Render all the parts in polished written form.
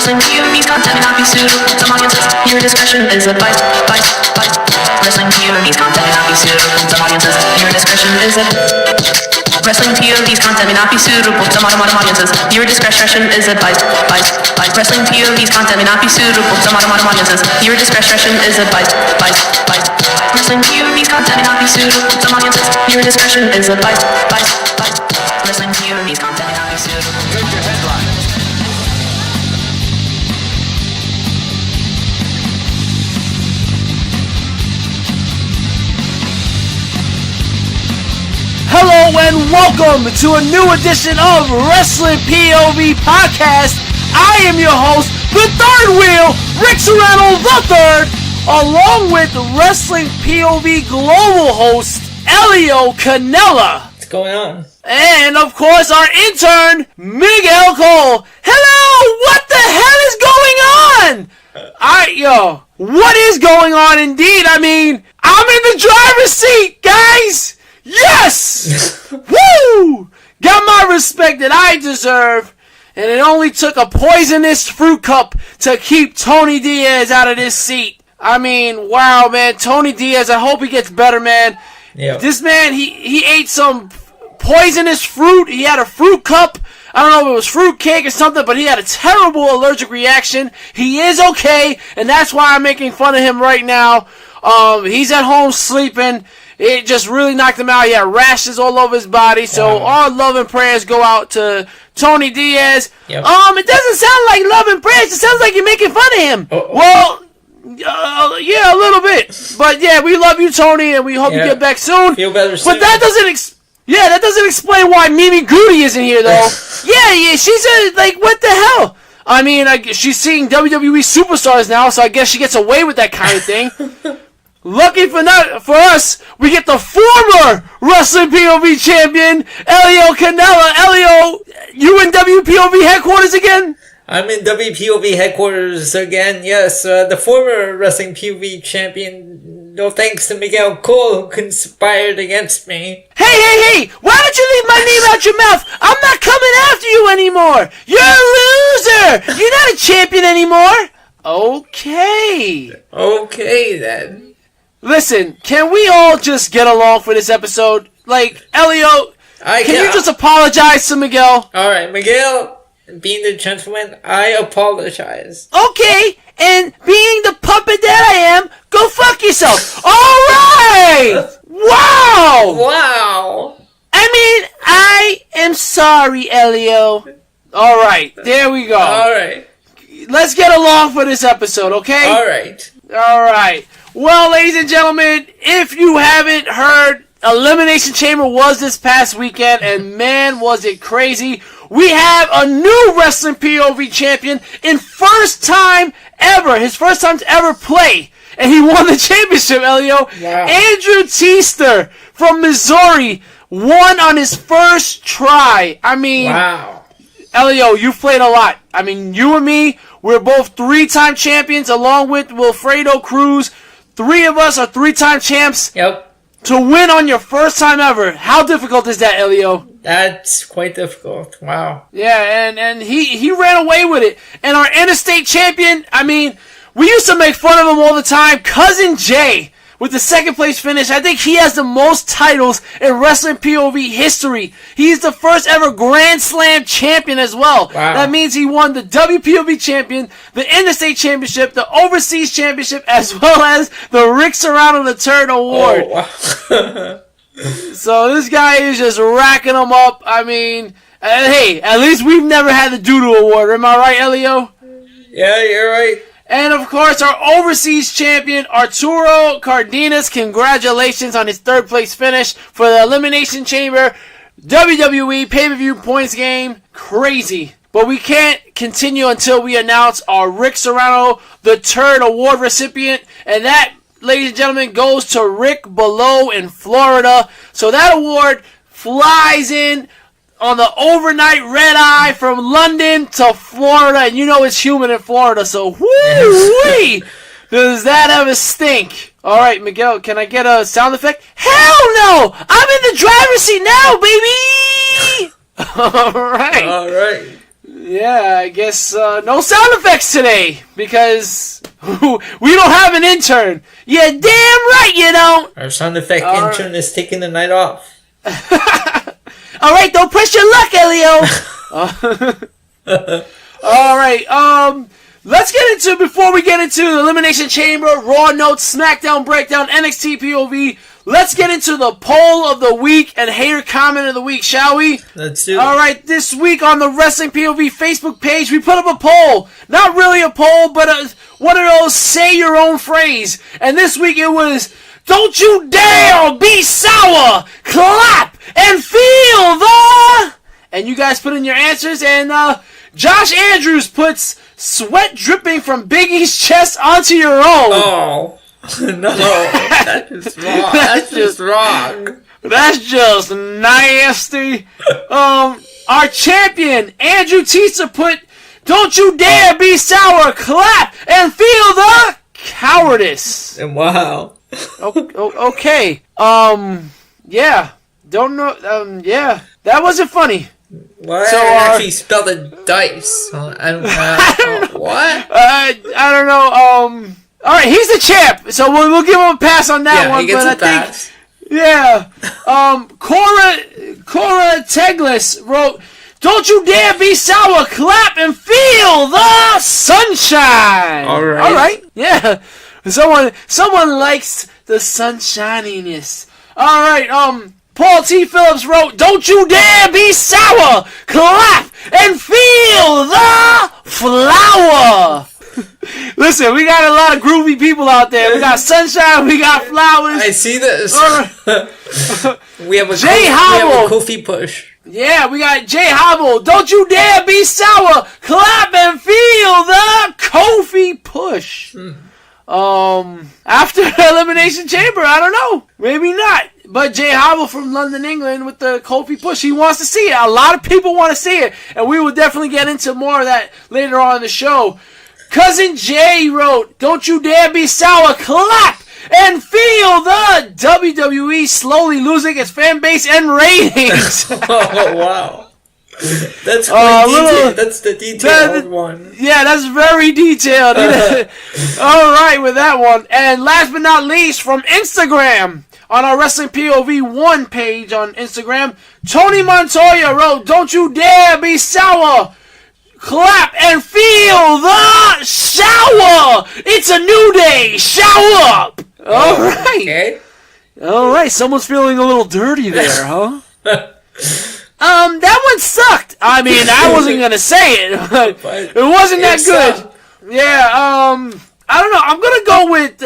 Wrestling POV's content may not be suitable to some audiences. Your discretion is advised. Wrestling POV's content may not be suitable to some audiences. Your discretion is advised. Wrestling POV's content may not be suitable to modern audiences. Your discretion is advised. Wrestling POV's content may not be suitable to modern audiences. Your discretion is advised. Wrestling POV's content may not be suitable to some audiences. Your discretion is advised. Wrestling POV's content may not be suitable. Here's your headline. Hello and welcome to a new edition of Wrestling POV Podcast. I am your host, the third wheel, Rick Serrano III, along with Wrestling POV Global host, Elio Canella. What's going on? And, of course, our intern, Miguel Cole. Hello! What the hell is going on? Alright, yo. What is going on indeed? I mean, I'm in the driver's seat, guys! Yes! Woo! Got my respect that I deserve. And it only took a poisonous fruit cup to keep Tony Diaz out of this seat. I mean, wow, man. Tony Diaz, I hope he gets better, man. Yep. This man, he ate some poisonous fruit. He had a fruit cup. I don't know if it was fruit cake or something, but he had a terrible allergic reaction. He is okay, and that's why I'm making fun of him right now. He's at home sleeping. It just really knocked him out. He had rashes all over his body. So our love and prayers go out to Tony Diaz. Yep. It doesn't sound like love and prayers. It sounds like you're making fun of him. Well, yeah, a little bit. But yeah, we love you, Tony, and we hope you get back soon. Feel better soon. But that doesn't explain why Mimi Gutie isn't here, though. yeah, she's like, what the hell? I mean, she's seeing WWE superstars now, so I guess she gets away with that kind of thing. Lucky for us, we get the former Wrestling POV champion, Elio Canella. Elio, you in WPOV headquarters again? I'm in WPOV headquarters again, yes. The former Wrestling POV champion, no thanks to Miguel Cole, who conspired against me. Hey! Why don't you leave my name out your mouth? I'm not coming after you anymore. You're a loser. You're not a champion anymore. Okay, then. Listen, can we all just get along for this episode? Like, Elio, can you just apologize to Miguel? Alright, Miguel, being the gentleman, I apologize. Okay, and being the puppet that I am, go fuck yourself. Alright! Wow! I mean, I am sorry, Elio. Alright, there we go. Alright. Let's get along for this episode, okay? Alright. Well, ladies and gentlemen, if you haven't heard, Elimination Chamber was this past weekend, and man, was it crazy. We have a new Wrestling POV champion in first time ever, his first time to ever play, and he won the championship, Elio. Wow. Andrew Teaster from Missouri won on his first try. I mean, wow. Elio, you've played a lot. I mean, you and me, we're both three-time champions, along with Wilfredo Cruz. Three of us are three-time champs. Yep. To win on your first time ever. How difficult is that, Elio? That's quite difficult. Wow. Yeah, and he ran away with it. And our interstate champion, I mean, we used to make fun of him all the time. Cousin Jay, with the second place finish. I think he has the most titles in Wrestling POV history. He's the first ever Grand Slam champion as well. Wow. That means he won the WPOV champion, the Interstate Championship, the Overseas Championship, as well as the Rick Serrano III Award. Oh, wow. So this guy is just racking them up. I mean, hey, at least we've never had the Doodle Award. Am I right, Elio? Yeah, you're right. And, of course, our overseas champion, Arturo Cardenas. Congratulations on his third place finish for the Elimination Chamber WWE pay-per-view points game. Crazy. But we can't continue until we announce our Rick Serrano III Award recipient. And that, ladies and gentlemen, goes to Rick Below in Florida. So that award flies in on the overnight red eye from London to Florida, and you know it's humid in Florida, so whoo-wee! Does that ever stink? Alright, Miguel, can I get a sound effect? Hell no! I'm in the driver's seat now, baby! Alright. Yeah, I guess no sound effects today because we don't have an intern. You're damn right you don't. Our sound effect intern is taking the night off. All right, don't push your luck, Elio. All right, let's get into, before we get into the Elimination Chamber, Raw Notes, SmackDown Breakdown, NXT POV, let's get into the poll of the week and hater comment of the week, shall we? Let's do it. All right, this week on the Wrestling POV Facebook page, we put up a poll. Not really a poll, but one of those say your own phrase. And this week it was, don't you dare be sour, clap, and feel the... And you guys put in your answers, and Josh Andrews puts sweat dripping from Big E's chest onto your own. Oh, no, that's just wrong. That's just wrong. That's just nasty. Our champion, Andrew Tisa, put, don't you dare be sour, clap, and feel the cowardice. Wow. Okay. Yeah. Don't know. Yeah. That wasn't funny. Why So, actually spelled it dice? What? I don't know. All right, he's the champ, so we'll give him a pass on that one. He gets but a pass. Yeah. Cora Teglis wrote, don't you dare be sour, clap, and feel the sunshine. All right. All right. Yeah. Someone likes the sunshininess. All right. Paul T. Phillips wrote, don't you dare be sour, clap, and feel the flower. Listen, we got a lot of groovy people out there. We got sunshine, we got flowers. I see this. We have a Kofi push. Yeah, we got Jay Hobble. Don't you dare be sour, clap, and feel the Kofi push. After Elimination Chamber, I don't know. Maybe not. But Jay Hobble from London, England with the Kofi push, he wants to see it. A lot of people want to see it. And we will definitely get into more of that later on in the show. Cousin Jay wrote, don't you dare be sour, clap, and feel the WWE slowly losing its fan base and ratings. Oh, wow. That's quite detailed. That's the detailed one. Yeah, that's very detailed. All right with that one. And last but not least, from Instagram, on our Wrestling POV 1 page on Instagram, Tony Montoya wrote, don't you dare be sour, clap, and feel the shower. It's a new day. Shower up. All right. Okay. All right. Someone's feeling a little dirty there, huh? That one sucked. I mean, I wasn't gonna say it, but it wasn't that good. Yeah. I don't know. I'm gonna go with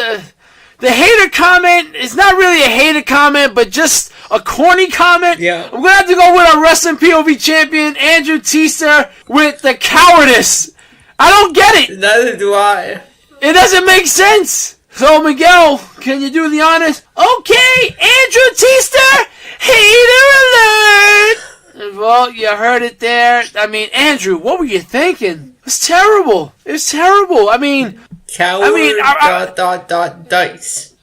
the hater comment. It's not really a hater comment, but just a corny comment. Yeah. I'm gonna have to go with our Wrestling POV champion Andrew Tisa with the cowardice. I don't get it. Neither do I. It doesn't make sense. So Miguel, can you do the honors? Okay, Andrew Tisa, hater alert. Well, you heard it there. I mean, Andrew, what were you thinking? It's terrible. It's terrible. I mean, dice.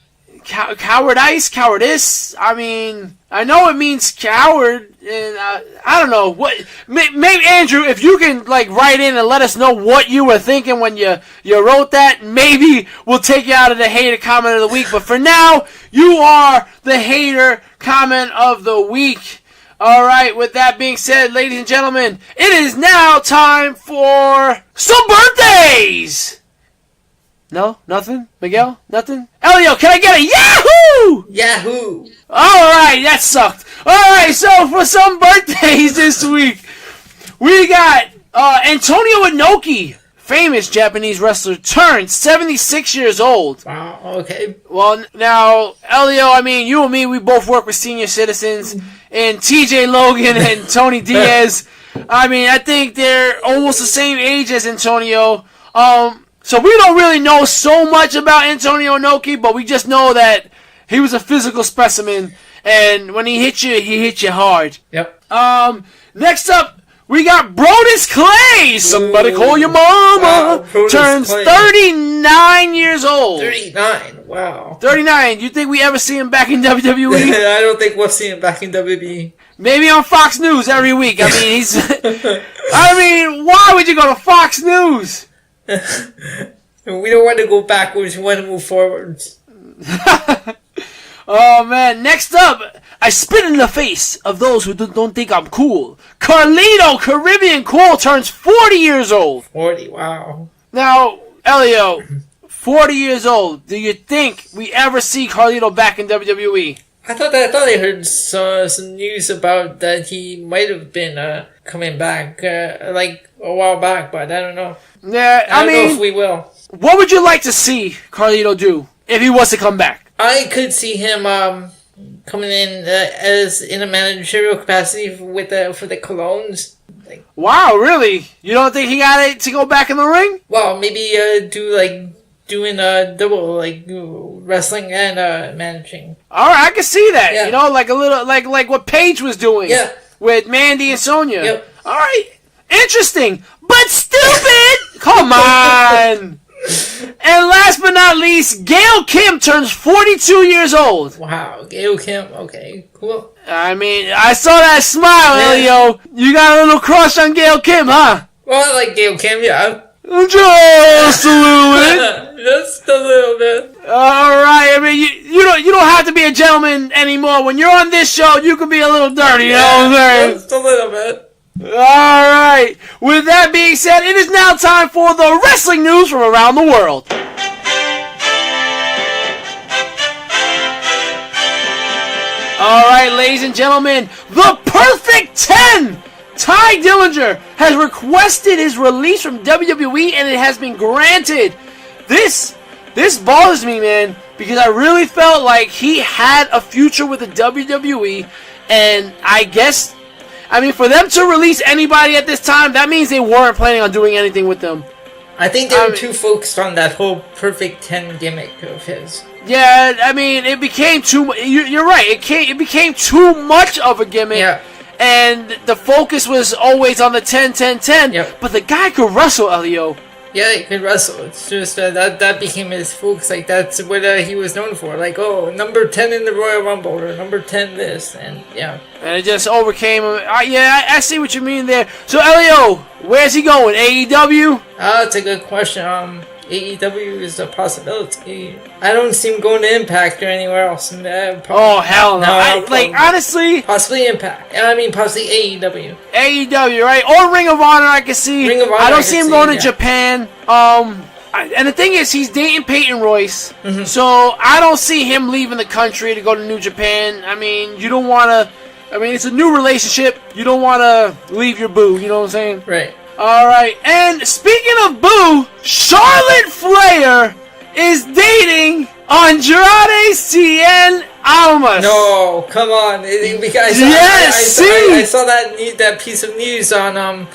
Cowardice, cowardice. I mean, I know it means coward, and I don't know what. Maybe Andrew, if you can write in and let us know what you were thinking when you wrote that, maybe we'll take you out of the hater comment of the week. But for now, you are the hater comment of the week. All right, with that being said, ladies and gentlemen, it is now time for some birthdays! No? Nothing? Miguel? Nothing? Elio, can I get a Yahoo! Yahoo! All right, that sucked. All right, so for some birthdays this week, we got Antonio Inoki, famous Japanese wrestler, turned 76 years old. Wow, okay. Well, now, Elio, I mean, you and me, we both work with senior citizens, and TJ Logan and Tony Diaz, I mean, I think they're almost the same age as Antonio. So we don't really know so much about Antonio Inoki, but we just know that he was a physical specimen, and when he hit you hard. Yep. Next up, we got Brodus Clay. Somebody call your mama. Wow, turns Clay. 39 years old. 39. Wow. 39. You think we ever see him back in WWE? I don't think we'll see him back in WWE. Maybe on Fox News every week. I mean, he's. I mean, why would you go to Fox News? We don't want to go backwards. We want to move forwards. Oh man! Next up, I spit in the face of those who don't think I'm cool. Carlito Caribbean Cool turns 40 years old. 40. Wow. Now, Elio, 40 years old. Do you think we ever see Carlito back in WWE? I thought I heard some news about that he might have been coming back like a while back, but I don't know. Yeah, I don't know if we will. What would you like to see Carlito do if he was to come back? I could see him coming in as in a managerial capacity for the Colognes. Like, Wow, really? You don't think he got it to go back in the ring? well, maybe doing double wrestling and managing. All right, I can see that. Yeah. You know, like a little like what Paige was doing. Yeah. With Mandy and Sonya. Yep. All right, interesting, but stupid. Come on. And last but not least, Gail Kim turns 42 years old. Wow, Gail Kim. Okay, cool. I mean, I saw that smile, Yeah. Elio. You got a little crush on Gail Kim, huh? Well, I like Gail Kim, yeah. Just a little bit. Just a little bit. All right. I mean, you don't have to be a gentleman anymore. When you're on this show, you can be a little dirty. You know what I'm saying? Just a little bit. All right. With that being said, it is now time for the wrestling news from around the world. All right, ladies and gentlemen, the Perfect 10. Ty Dillinger has requested his release from WWE, and it has been granted. This bothers me, man, because I really felt like he had a future with the WWE, and I mean, for them to release anybody at this time, that means they weren't planning on doing anything with them. I think they were too focused on that whole Perfect 10 gimmick of his. Yeah, I mean, it became too much. You're right. It became too much of a gimmick. Yeah. And the focus was always on the 10-10-10. Yep. But the guy could wrestle, Elio. Yeah, he could wrestle. It's just that became his focus. Like, that's what he was known for. Like, oh, number 10 in the Royal Rumble, or number 10 this, and yeah. And it just overcame him. I see what you mean there. So, Elio, where's he going? AEW? That's a good question. AEW is a possibility. I don't see him going to Impact or anywhere else. Oh, hell no. Honestly... Possibly Impact. I mean, possibly AEW. AEW, right? Or Ring of Honor, I can see. Ring of Honor, I don't I see can him see, going to yeah. Japan. And the thing is, he's dating Peyton Royce. Mm-hmm. So, I don't see him leaving the country to go to New Japan. I mean, you don't want to... I mean, it's a new relationship. You don't want to leave your boo, you know what I'm saying? Right. Alright, and speaking of boo, Charlotte Flair is dating Andrade Cien Almas. No, come on. I saw that piece of news on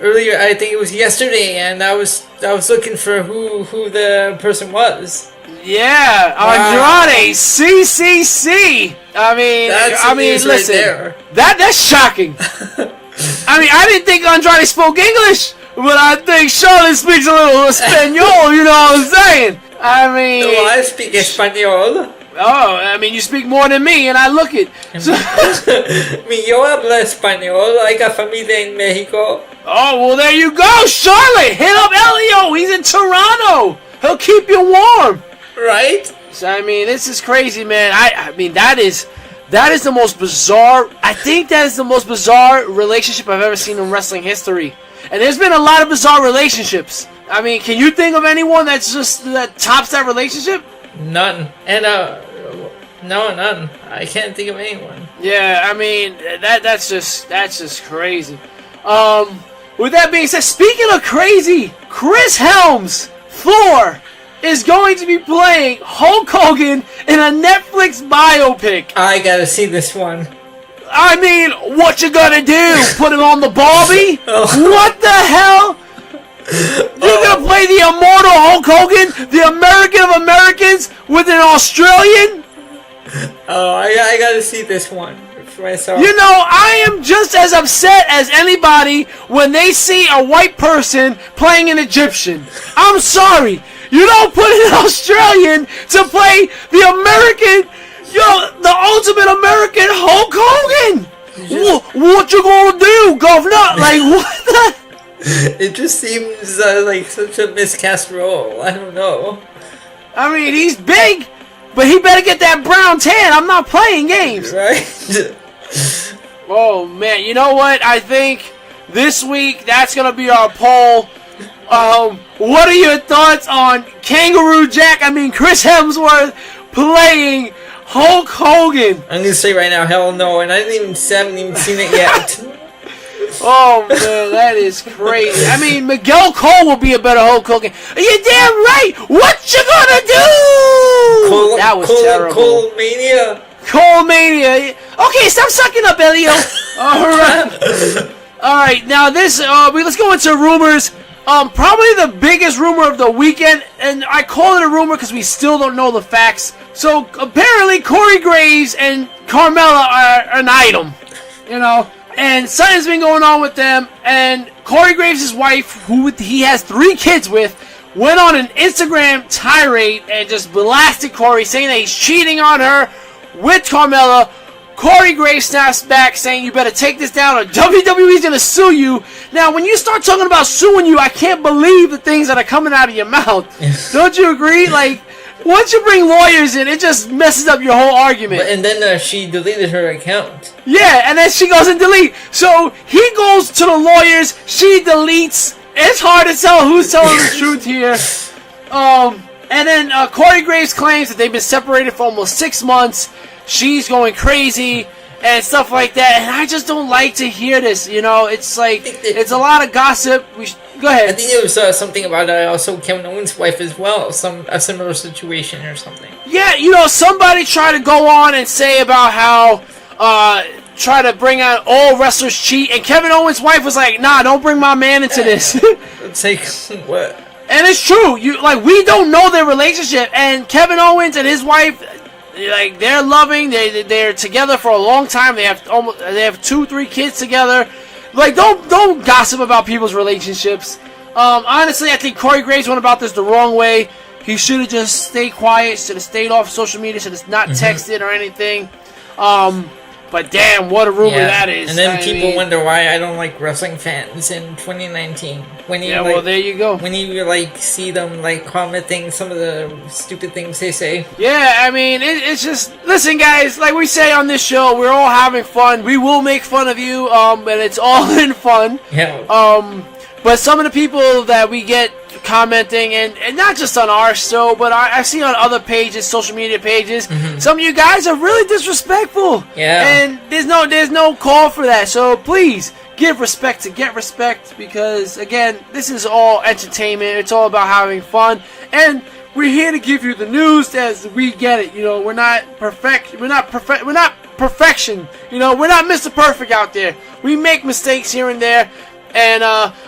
earlier. I think it was yesterday, and I was looking for who the person was. Yeah, Wow. Andrade CCC. I mean, news listen, right there. That's shocking. I mean, I didn't think Andrade spoke English, but I think Charlotte speaks a little Espanol, you know what I'm saying? I mean... No, I speak Espanol. Oh, I mean, you speak more than me, and I look it. So, Yo hablo español. I got familia en Mexico. oh, well, there you go, Charlotte. Hit up Elio. He's in Toronto. He'll keep you warm. Right? So, I mean, this is crazy, man. I mean, that is the most bizarre... I think that is the most bizarre relationship I've ever seen in wrestling history. And there's been a lot of bizarre relationships. I mean, can you think of anyone that tops that relationship? None. And no, none. I can't think of anyone. Yeah, I mean, that's just crazy. With that being said, speaking of crazy, Chris Helms, Thor, is going to be playing Hulk Hogan in a Netflix biopic. I gotta see this one. I mean, what you gonna do? Put him on the Barbie? Oh. What the hell? You're gonna play the immortal Hulk Hogan, the American of Americans, with an Australian? Oh, I gotta see this one for myself. You know, I am just as upset as anybody when they see a white person playing an Egyptian. I'm sorry. You don't put an Australian to play the American, the ultimate American Hulk Hogan. What you gonna do, governor? Like, what the? It just seems like such a miscast role. I don't know. I mean, he's big, but he better get that brown tan. I'm not playing games. Right? Oh, man. You know what? I think this week, that's going to be our poll. What are your thoughts on Chris Hemsworth playing Hulk Hogan? I'm going to say right now, hell no. And I haven't even seen it yet. Oh, man, that is crazy. I mean, Miguel Cole will be a better Hulk Hogan. You're damn right. What you gonna do? That was terrible. Cole Mania. Okay, stop sucking up, Elio. All right. Now this. Let's go into rumors. Probably the biggest rumor of the weekend, and I call it a rumor because we still don't know the facts. So apparently, Corey Graves and Carmella are an item. You know. And something's been going on with them, and Corey Graves' wife, who he has 3 kids with, went on an Instagram tirade and just blasted Corey, saying that he's cheating on her with Carmella. Corey Graves snaps back, saying, you better take this down or WWE's going to sue you. Now, when you start talking about suing you, I can't believe the things that are coming out of your mouth. Don't you agree? Like, once you bring lawyers in, it just messes up your whole argument. And then she deleted her account. Yeah, and then she goes and deletes. So he goes to the lawyers, she deletes. It's hard to tell who's telling the truth here. And then Corey Graves claims that they've been separated for almost 6 months. She's going crazy and stuff like that. And I just don't like to hear this. You know, it's like, it's a lot of gossip. Go ahead. I think there was something about also Kevin Owens' wife as well, a similar situation or something. Yeah, you know, somebody tried to go on and say about how try to bring out all wrestlers cheat, and Kevin Owens' wife was like, "Nah, don't bring my man into this." It's like what? And it's true. We don't know their relationship, and Kevin Owens and his wife, like, they're loving. They're together for a long time. They have 2-3 kids together. Like, don't gossip about people's relationships. Honestly, I think Corey Graves went about this the wrong way. He should have just stayed quiet, should have stayed off social media, should have not texted or anything. But damn, what a rumor that is. And then people wonder why I don't like wrestling fans in 2019. Well, there you go. When you see them commenting some of the stupid things they say. Yeah, I mean, it's just, listen, guys. Like we say on this show, we're all having fun. We will make fun of you, and it's all in fun. Yeah. But some of the people that we get commenting, and not just on our show, but I see on other pages, social media pages, some of you guys are really disrespectful. Yeah. And there's no call for that. So please give respect to get respect, because again, this is all entertainment. It's all about having fun, and we're here to give you the news as we get it. You know, we're not perfect. We're not perfection. You know, we're not Mr. Perfect out there. We make mistakes here and there. And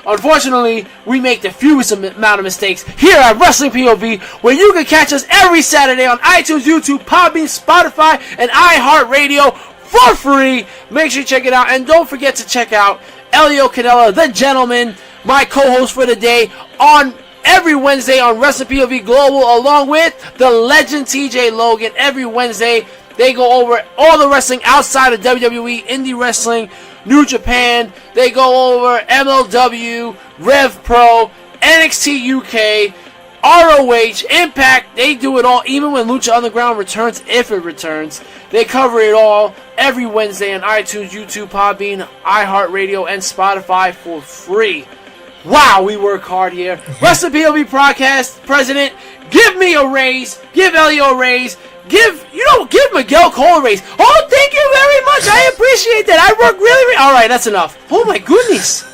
unfortunately, we make the fewest amount of mistakes here at Wrestling POV, where you can catch us every Saturday on iTunes, YouTube, Podbean, Spotify, and iHeartRadio for free. Make sure you check it out. And don't forget to check out Elio Canella, the gentleman, my co-host for the day, on every Wednesday on Wrestling POV Global, along with the legend TJ Logan. Every Wednesday, they go over all the wrestling outside of WWE, indie wrestling, New Japan. They go over MLW, Rev Pro, NXT UK, ROH, Impact. They do it all, even when Lucha Underground returns, if it returns. They cover it all every Wednesday on iTunes, YouTube, Podbean, iHeartRadio, and Spotify for free. Wow, we work hard here. Wrestling POV Podcast President, give me a raise. Give Elio a raise. Give Miguel Cole a raise. Oh, thank you very much. I appreciate that. I work really. All right, that's enough. Oh my goodness.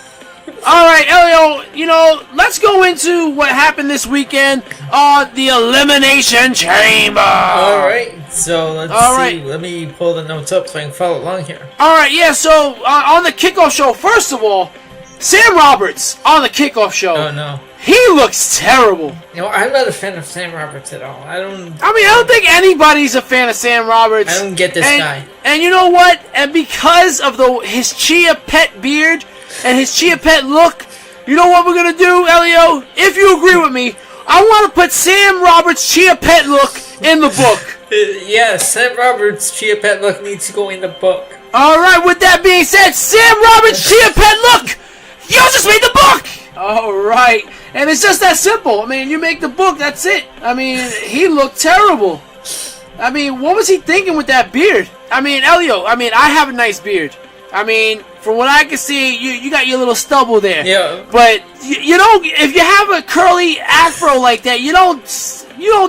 All right, Elio. Let's go into what happened this weekend on the Elimination Chamber. All right. So let's see. Let me pull the notes up so I can follow along here. All right. Yeah. So on the kickoff show, first of all, Sam Roberts on the kickoff show. Oh no. He looks terrible. I'm not a fan of Sam Roberts at all. I don't think anybody's a fan of Sam Roberts. I don't get this guy. And you know what? And because of his Chia Pet beard and his Chia Pet look, you know what we're going to do, Elio? If you agree with me, I want to put Sam Roberts' Chia Pet look in the book. Yes, Sam Roberts' Chia Pet look needs to go in the book. All right, with that being said, Sam Roberts, Chia Pet, look! You just made the book! All right. And it's just that simple. I mean, you make the book, that's it. I mean, he looked terrible. I mean, what was he thinking with that beard? I mean, Elio, I have a nice beard. I mean, from what I can see, you got your little stubble there. Yeah. But, you know, if you have a curly afro like that, you don't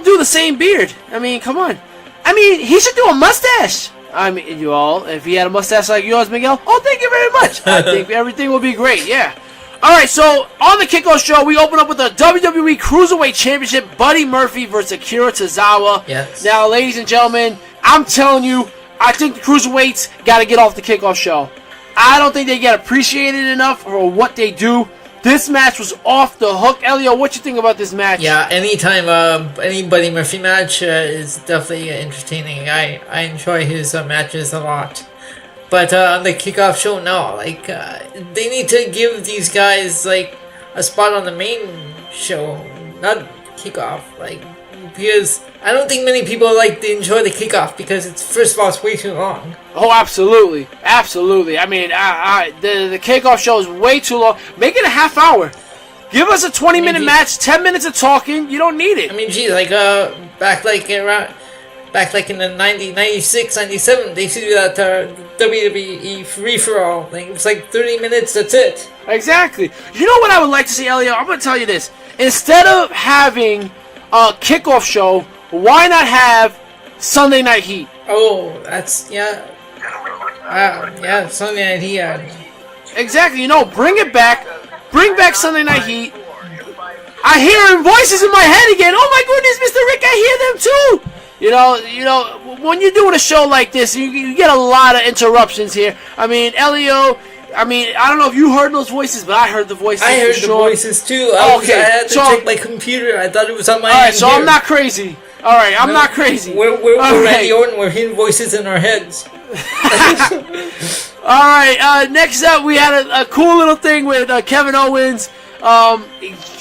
do the same beard. I mean, come on. I mean, he should do a mustache. I mean, if he had a mustache like yours, Miguel, oh, thank you very much. I think everything will be great, yeah. All right, so on the kickoff show, we open up with the WWE Cruiserweight Championship, Buddy Murphy versus Akira Tozawa. Yes. Now, ladies and gentlemen, I'm telling you, I think the Cruiserweights got to get off the kickoff show. I don't think they get appreciated enough for what they do. This match was off the hook. Elio, what you think about this match? Yeah, anytime any Buddy Murphy match is definitely entertaining. I enjoy his matches a lot. But on the kickoff show, no. Like, they need to give these guys, like, a spot on the main show. Not kickoff. Like, because I don't think many people like to enjoy the kickoff because first of all, it's way too long. Oh, absolutely. Absolutely. I mean, the kickoff show is way too long. Make it a half hour. Give us a 20-minute match, 10 minutes of talking. You don't need it. I mean, geez, like, back in the 90, 96, 97, they used to do that WWE free-for-all. Like, it was like 30 minutes, that's it. Exactly. You know what I would like to see, Elio? I'm going to tell you this. Instead of having a kickoff show, why not have Sunday Night Heat? Oh, that's, yeah. Yeah, Sunday Night Heat. Exactly. You know, bring it back. Bring back Sunday Night Heat. I hear voices in my head again. Oh my goodness, Mr. Rick, I hear them too. You know, when you're doing a show like this, you get a lot of interruptions here. I mean, Elio, I don't know if you heard those voices, but I heard the voices. I heard the voices too. I had to check my computer. I thought it was on my. All right, so I'm not crazy. All right, I'm not crazy. We're Randy Orton. We're hearing voices in our heads. All right, next up we had a cool little thing with Kevin Owens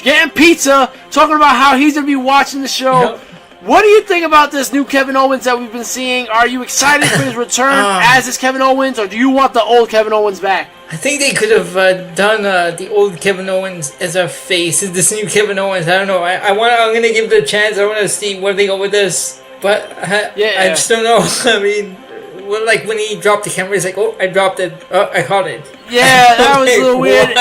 getting pizza, talking about how he's going to be watching the show. Yep. What do you think about this new Kevin Owens that we've been seeing? Are you excited for his return as this Kevin Owens, or do you want the old Kevin Owens back? I think they could have done the old Kevin Owens as a face. This new Kevin Owens, I don't know. I'm going to give it a chance. I want to see where they go with this. But I just don't know. I mean, like when he dropped the camera, he's like, oh, I dropped it. Oh, I caught it. Yeah, that was a little weird.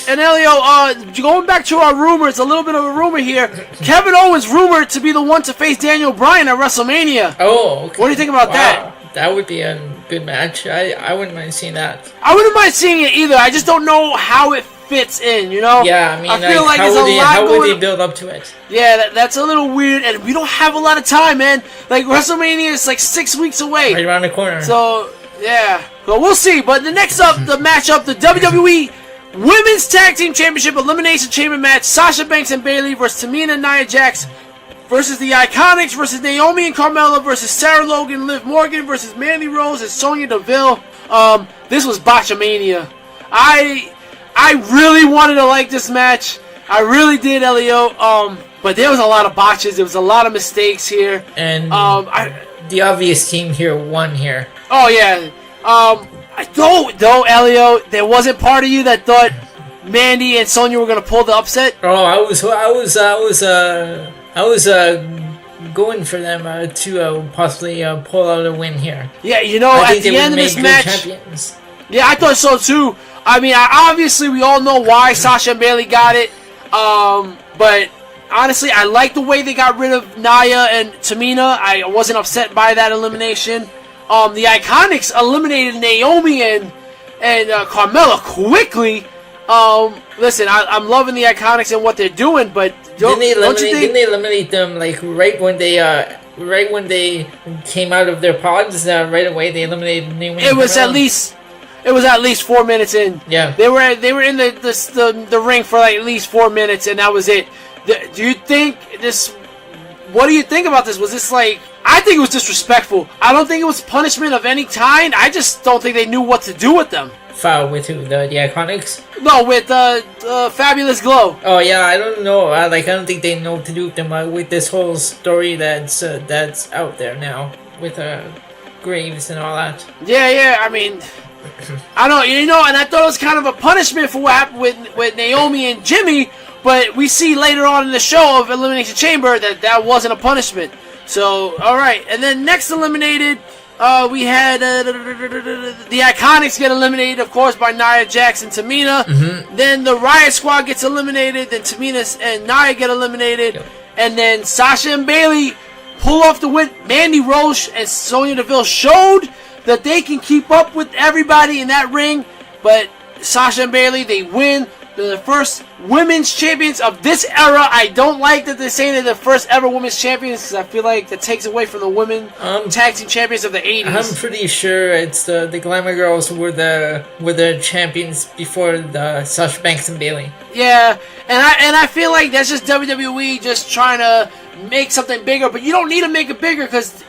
And Elio, going back to our rumors, a little bit of a rumor here. Kevin Owens rumored to be the one to face Daniel Bryan at WrestleMania. Oh, okay. What do you think about that? That would be a good match. I wouldn't mind seeing that. I wouldn't mind seeing it either. I just don't know how it fits in, you know? Yeah, I mean, I feel like there's a lot how would they build up to it? Yeah, that's a little weird, and we don't have a lot of time, man. Like, WrestleMania is like 6 weeks away. Right around the corner. So, yeah. So we'll see. But the next up, the matchup, the WWE Women's Tag Team Championship Elimination Chamber match, Sasha Banks and Bayley versus Tamina and Nia Jax versus the Iconics versus Naomi and Carmella versus Sarah Logan, Liv Morgan versus Mandy Rose and Sonya Deville. This was Botchamania. I really wanted to like this match. I really did, Elio. But there was a lot of botches. There was a lot of mistakes here. And the obvious team here won here. Oh yeah. Though, Elio, there wasn't part of you that thought Mandy and Sonya were gonna pull the upset. Oh, I was going for them to possibly pull out a win here. Yeah, you know, at the end of this match, champions. Yeah, I thought so too. I mean, obviously we all know why Sasha and Bayley got it. But honestly, I like the way they got rid of Nia and Tamina. I wasn't upset by that elimination. The Iconics eliminated Naomi and Carmella quickly. Listen, I'm loving the Iconics and what they're doing, but don't you think? Didn't they eliminate them like right when they came out of their pods? Right away, they eliminated Naomi. It was at least 4 minutes in. Yeah, they were in the ring for like at least 4 minutes, and that was it. Do you think this? What do you think about this? Was this like? I think it was disrespectful. I don't think it was punishment of any kind. I just don't think they knew what to do with them. Foul with who? The Iconics? No, with Fabulous Glow. Oh yeah, I don't know. I don't think they know what to do with them with this whole story that's out there now with graves and all that. Yeah. I mean, I don't, and I thought it was kind of a punishment for what happened with Naomi and Jimmy, but we see later on in the show of Elimination Chamber that wasn't a punishment. So, all right, and then next eliminated, we had the Iconics get eliminated, of course, by Nia Jax and Tamina. Mm-hmm. Then the Riot Squad gets eliminated. Then Tamina and Nia get eliminated. Yep. And then Sasha and Bayley pull off the win. Mandy Rose and Sonya Deville showed that they can keep up with everybody in that ring. But Sasha and Bayley, they win. They're the first women's champions of this era. I don't like that they're saying they're the first ever women's champions because I feel like that takes away from the women tag team champions of the 80s. I'm pretty sure it's the Glamour Girls were the champions before the Sasha Banks and Bayley. Yeah, and I feel like that's just WWE just trying to make something bigger, but you don't need to make it bigger because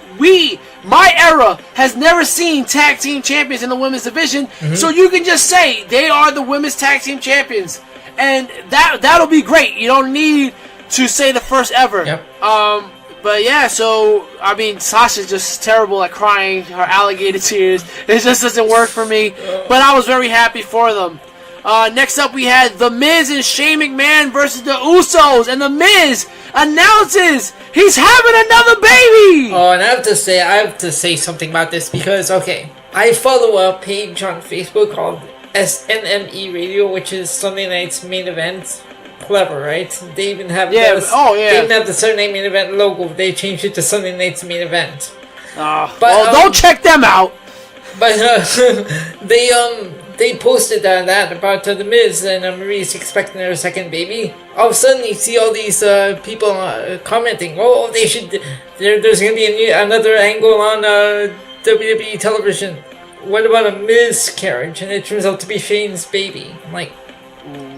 my era has never seen tag team champions in the women's division, so you can just say they are the women's tag team champions, and that'll be great. You don't need to say the first ever. Yep. But yeah, so I mean, Sasha's just terrible at crying her alligator tears. It just doesn't work for me. But I was very happy for them. Next up, we had The Miz and Shane McMahon versus the Usos, and The Miz announces he's having another baby. Oh, and I have to say something about this because I follow a page on Facebook called SNME Radio, which is Sunday Night's Main Event. Clever, right? They even have They even have the Sunday Night Main Event logo. They changed it to Sunday Night's Main Event. Don't check them out. But they posted that about The Miz and Marie's expecting their second baby. All of a sudden, you see all these people commenting, "Oh, they should." There's going to be another angle on WWE television. What about a miscarriage? And it turns out to be Shane's baby. I'm like,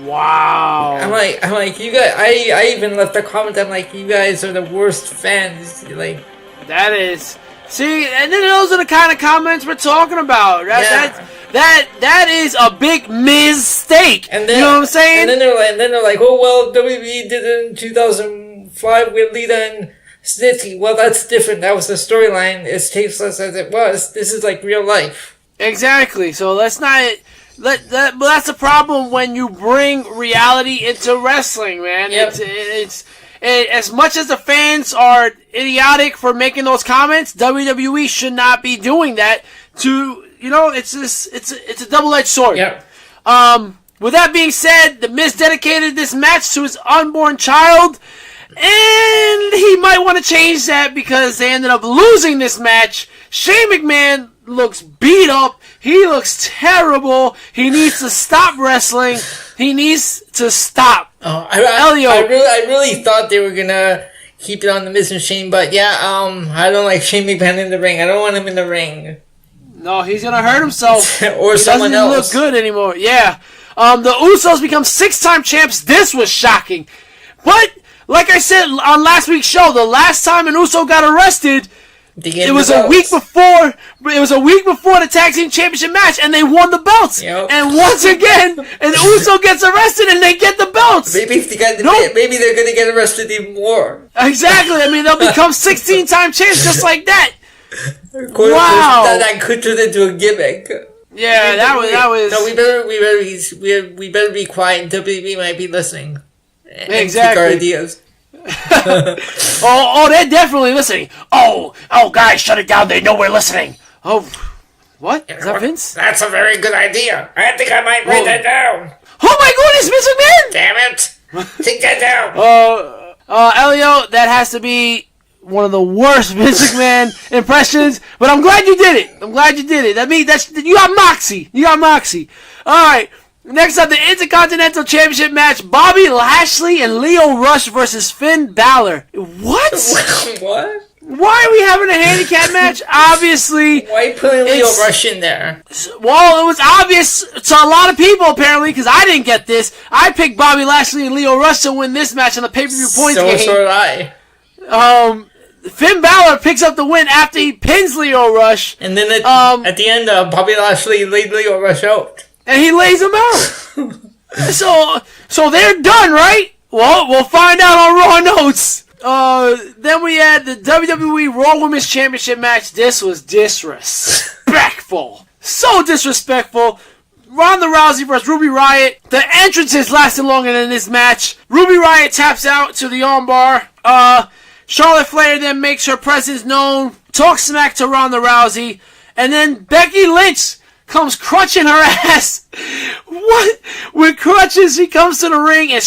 wow. I'm like, you guys. I even left a comment. I'm like, you guys are the worst fans. Like, that is. See, and then those are the kind of comments we're talking about. That is a big mistake. And then, you know what I'm saying? And then they're like, oh well, WWE did it in 2005 with Lita and Snitsky. Well, that's different. That was the storyline. As tasteless as it was, this is like real life. Exactly. So let's not. But that's the problem when you bring reality into wrestling, man. Yep. It's as much as the fans are idiotic for making those comments, WWE should not be doing that. It's a double-edged sword. Yep. With that being said, The Miz dedicated this match to his unborn child, and he might want to change that because they ended up losing this match. Shane McMahon looks beat up. He looks terrible. He needs to stop wrestling. He needs to stop. Oh, Elio. I really thought they were gonna keep it on The Miz and Shane, but yeah, I don't like Shane McMahon in the ring. I don't want him in the ring. No, he's gonna hurt himself. Or someone else. He doesn't look good anymore. Yeah. The Usos become 6-time champs. This was shocking. But, like I said on last week's show, the last time an Uso got arrested, it was a week before the tag team championship match, and they won the belts. Yep. And once again, an Uso gets arrested, and they get the belts. Maybe they're gonna get arrested even more. Exactly. I mean, they'll become 16-time champs just like that. Wow. That could turn into a gimmick. Yeah, that was. No, we better be quiet. WWE might be listening. Exactly. Take our ideas. oh, they're definitely listening. Oh, guys, shut it down. They know we're listening. Oh, what? Is that Vince? That's a very good idea. I think I might write that down. Oh my goodness, Vince McMahon! Damn it! Take that down. Elio, that has to be one of the worst Vince McMahon impressions, but I'm glad you did it. That means you got moxie. All right. Next up, the Intercontinental Championship match: Bobby Lashley and Lio Rush versus Finn Balor. What? What? Why are we having a handicap match? Obviously. Why are you putting Lio Rush in there? Well, it was obvious to a lot of people, apparently, because I didn't get this. I picked Bobby Lashley and Lio Rush to win this match in the pay-per-view points game. So did I. Finn Balor picks up the win after he pins Lio Rush. And then at the end, Bobby Lashley laid Lio Rush out. And he lays him out. So they're done, right? Well, we'll find out on Raw Notes. Then we had the WWE Raw Women's Championship match. This was disrespectful. So disrespectful. Ronda Rousey versus Ruby Riott. The entrances lasted longer than this match. Ruby Riott taps out to the armbar. Charlotte Flair then makes her presence known. Talks smack to Ronda Rousey. And then Becky Lynch comes crutching her ass. What? With crutches, she comes to the ring and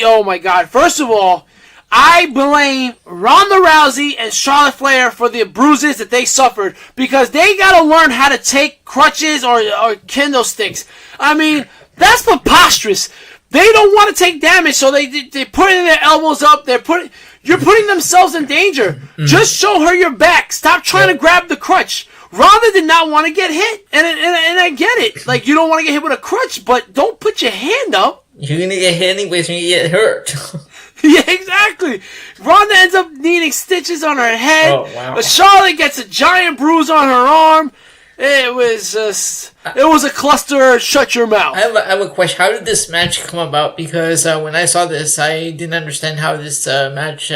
oh my God. First of all, I blame Ronda Rousey and Charlotte Flair for the bruises that they suffered because they got to learn how to take crutches or kendo sticks. I mean, that's preposterous. They don't want to take damage, so they putting their elbows up. You're putting themselves in danger. Mm-hmm. Just show her your back. Stop trying to grab the crutch. Ronda did not want to get hit, and I get it. Like, you don't want to get hit with a crutch, but don't put your hand up. You're going to get hit anyways when you get hurt. Yeah, exactly. Ronda ends up needing stitches on her head. Oh, wow. But Charlotte gets a giant bruise on her arm. It was a cluster. Shut your mouth. I have a question. How did this match come about? Because when I saw this, I didn't understand how this match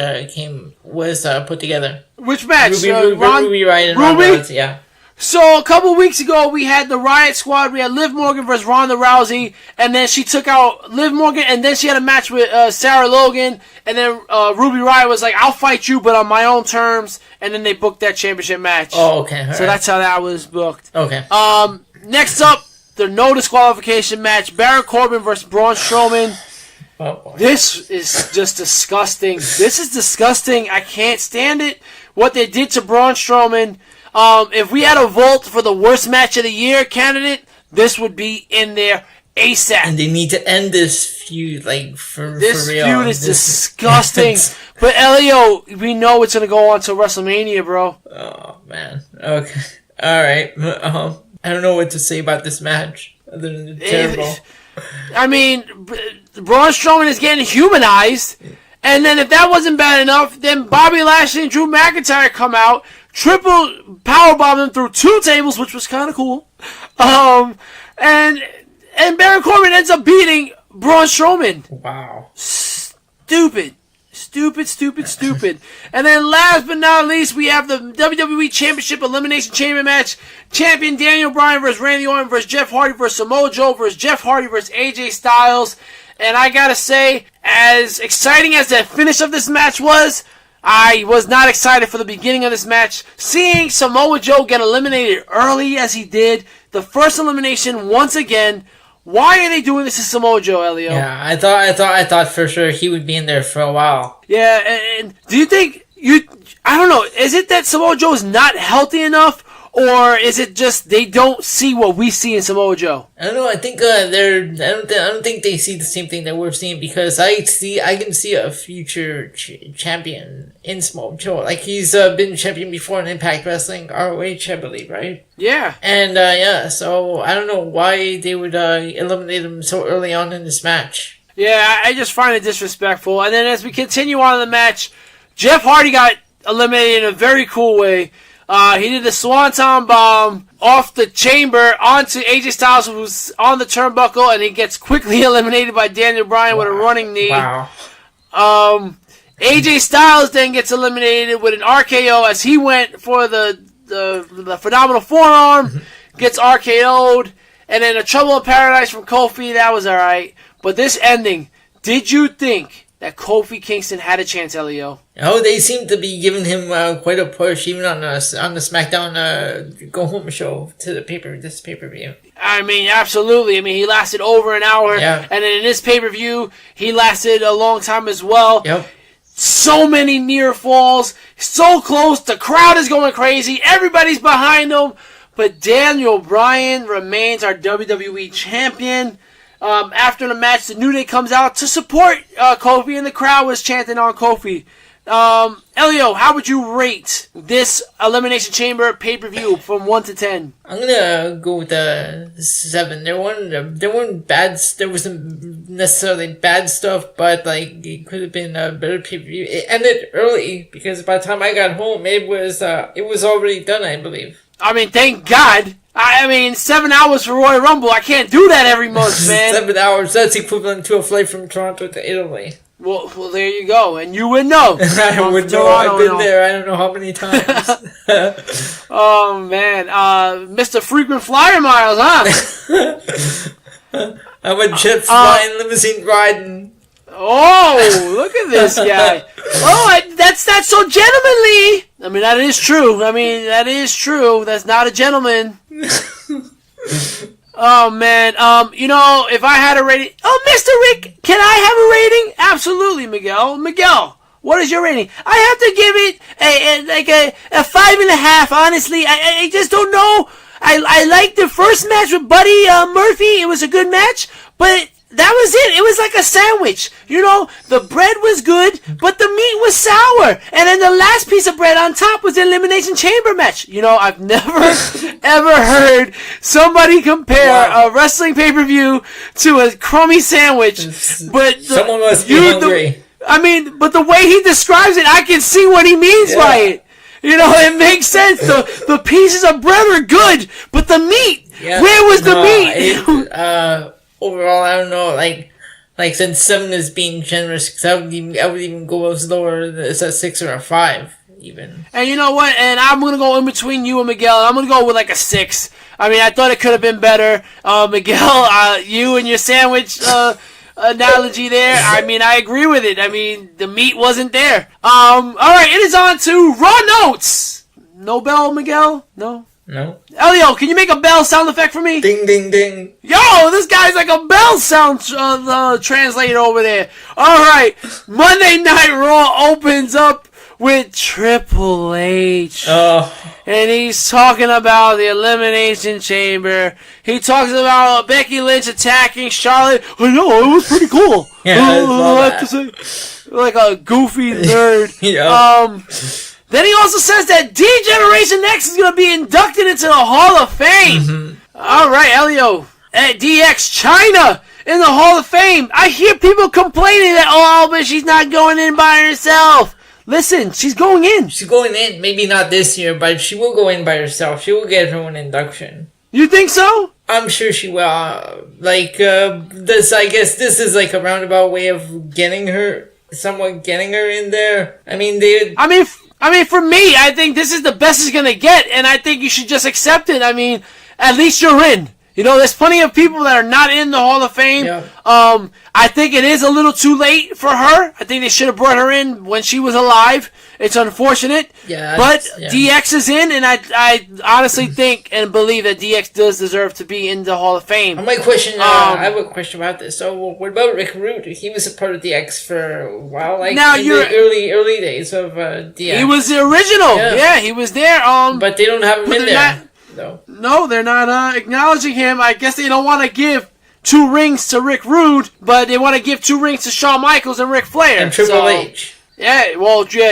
was put together. Which match? Ruby Riott and Ronda Rousey, yeah. So a couple weeks ago, we had the Riot Squad. We had Liv Morgan versus Ronda Rousey, and then she took out Liv Morgan, and then she had a match with Sarah Logan, and then Ruby Riott was like, "I'll fight you, but on my own terms," and then they booked that championship match. Oh, okay. So that's how that was booked. Okay. Next up, the no disqualification match: Baron Corbin versus Braun Strowman. Oh, this is just disgusting. This is disgusting. I can't stand it. What they did to Braun Strowman. If we had a vote for the worst match of the year candidate, this would be in there ASAP. And they need to end this feud, for real. This feud is disgusting. But Elio, we know it's going to go on to WrestleMania, bro. Oh, man. Okay. Alright. I don't know what to say about this match, other than terrible. I mean, Braun Strowman is getting humanized. And then if that wasn't bad enough, then Bobby Lashley and Drew McIntyre come out, triple powerbomb them through 2 tables, which was kind of cool. And Baron Corbin ends up beating Braun Strowman. Wow. Stupid. And then last but not least, we have the WWE Championship Elimination Chamber match. Champion Daniel Bryan versus Randy Orton versus Jeff Hardy versus Samoa Joe versus Jeff Hardy versus AJ Styles. And I gotta say, as exciting as the finish of this match was, I was not excited for the beginning of this match. Seeing Samoa Joe get eliminated early as he did, the first elimination once again. Why are they doing this to Samoa Joe, Elio? Yeah, I thought for sure he would be in there for a while. Yeah, and do you think I don't know, is it that Samoa Joe is not healthy enough? Or is it just they don't see what we see in Samoa Joe? I don't know. I think I don't think they see the same thing that we're seeing because I can see a future champion in Samoa Joe. Like he's been champion before in Impact Wrestling, ROH, I believe, right? Yeah. And so I don't know why they would eliminate him so early on in this match. Yeah, I just find it disrespectful. And then as we continue on in the match, Jeff Hardy got eliminated in a very cool way. He did the Swanton Bomb off the chamber onto AJ Styles, who's on the turnbuckle, and he gets quickly eliminated by Daniel Bryan with a running knee. Wow. AJ Styles then gets eliminated with an RKO as he went for the phenomenal forearm, gets RKO'd, and then a Trouble in Paradise from Kofi. That was alright. But this ending, did you think that Kofi Kingston had a chance, Elio? Oh, they seem to be giving him quite a push, even on the SmackDown Go Home show to this pay-per-view. I mean, absolutely. I mean, he lasted over an hour, yeah. And then in this pay-per-view, he lasted a long time as well. Yep. So many near falls, so close. The crowd is going crazy. Everybody's behind him, but Daniel Bryan remains our WWE champion. After the match, the New Day comes out to support Kofi, and the crowd was chanting on Kofi. Elio, how would you rate this Elimination Chamber pay-per-view from 1 to 10? I'm gonna go with a 7. There weren't bad. There wasn't necessarily bad stuff, but it could have been a better pay-per-view. It ended early because by the time I got home, it was already done, I believe. I mean, thank God. I mean, 7 hours for Royal Rumble. I can't do that every month, man. 7 hours. That's equivalent to a flight from Toronto to Italy. Well, there you go. And you would know. I would know. I've been there. I don't know how many times. Oh, man. Mr. Frequent Flyer Miles, huh? I'm a jet flying, limousine riding. Oh, look at this guy. Oh, that's not so gentlemanly. I mean, that is true. That's not a gentleman. Oh, man. If I had a rating... Oh, Mr. Rick, can I have a rating? Absolutely, Miguel. Miguel, what is your rating? I have to give it a 5.5, honestly. I just don't know. I liked the first match with Buddy Murphy. It was a good match, but... that was it. It was like a sandwich. The bread was good, but the meat was sour. And then the last piece of bread on top was the Elimination Chamber match. I've never, ever heard somebody compare a wrestling pay-per-view to a crummy sandwich. But someone must be hungry. But the way he describes it, I can see what he means by it. It makes sense. The pieces of bread are good, but the meat, where was the meat? Overall, I don't know, since 7 is being generous, because I would even go as lower as a 6 or a 5, even. And you know what? And I'm going to go in between you and Miguel. I'm going to go with a 6. I thought it could have been better. Miguel, you and your sandwich analogy there, I agree with it. The meat wasn't there. Alright, it is on to Raw Notes. No bell, Miguel? No? No. Elio, can you make a bell sound effect for me? Ding, ding, ding. Yo, this guy's like a bell sound translator over there. All right, Monday Night Raw opens up with Triple H. Oh. And he's talking about the Elimination Chamber. He talks about Becky Lynch attacking Charlotte. I know, it was pretty cool. Yeah, I have to say. Like a goofy nerd. Yeah. Then he also says that D-Generation X is going to be inducted into the Hall of Fame. Mm-hmm. All right, Elio. At DX China in the Hall of Fame. I hear people complaining that, but she's not going in by herself. Listen, she's going in. She's going in. Maybe not this year, but she will go in by herself. She will get her own induction. You think so? I'm sure she will. I guess this is like a roundabout way of getting her in there. For me, I think this is the best it's going to get, and I think you should just accept it. At least you're in. There's plenty of people that are not in the Hall of Fame. Yeah. I think it is a little too late for her. I think they should have brought her in when she was alive. It's unfortunate. Yeah. But DX is in, and I honestly think and believe that DX does deserve to be in the Hall of Fame. I have a question about this. So, what about Rick Rude? He was a part of DX for a while, the early days of DX. He was the original. Yeah, he was there. But they don't have him in there. No, they're not acknowledging him. I guess they don't want to give 2 rings to Rick Rude, but they want to give 2 rings to Shawn Michaels and Ric Flair. And Triple H. Yeah,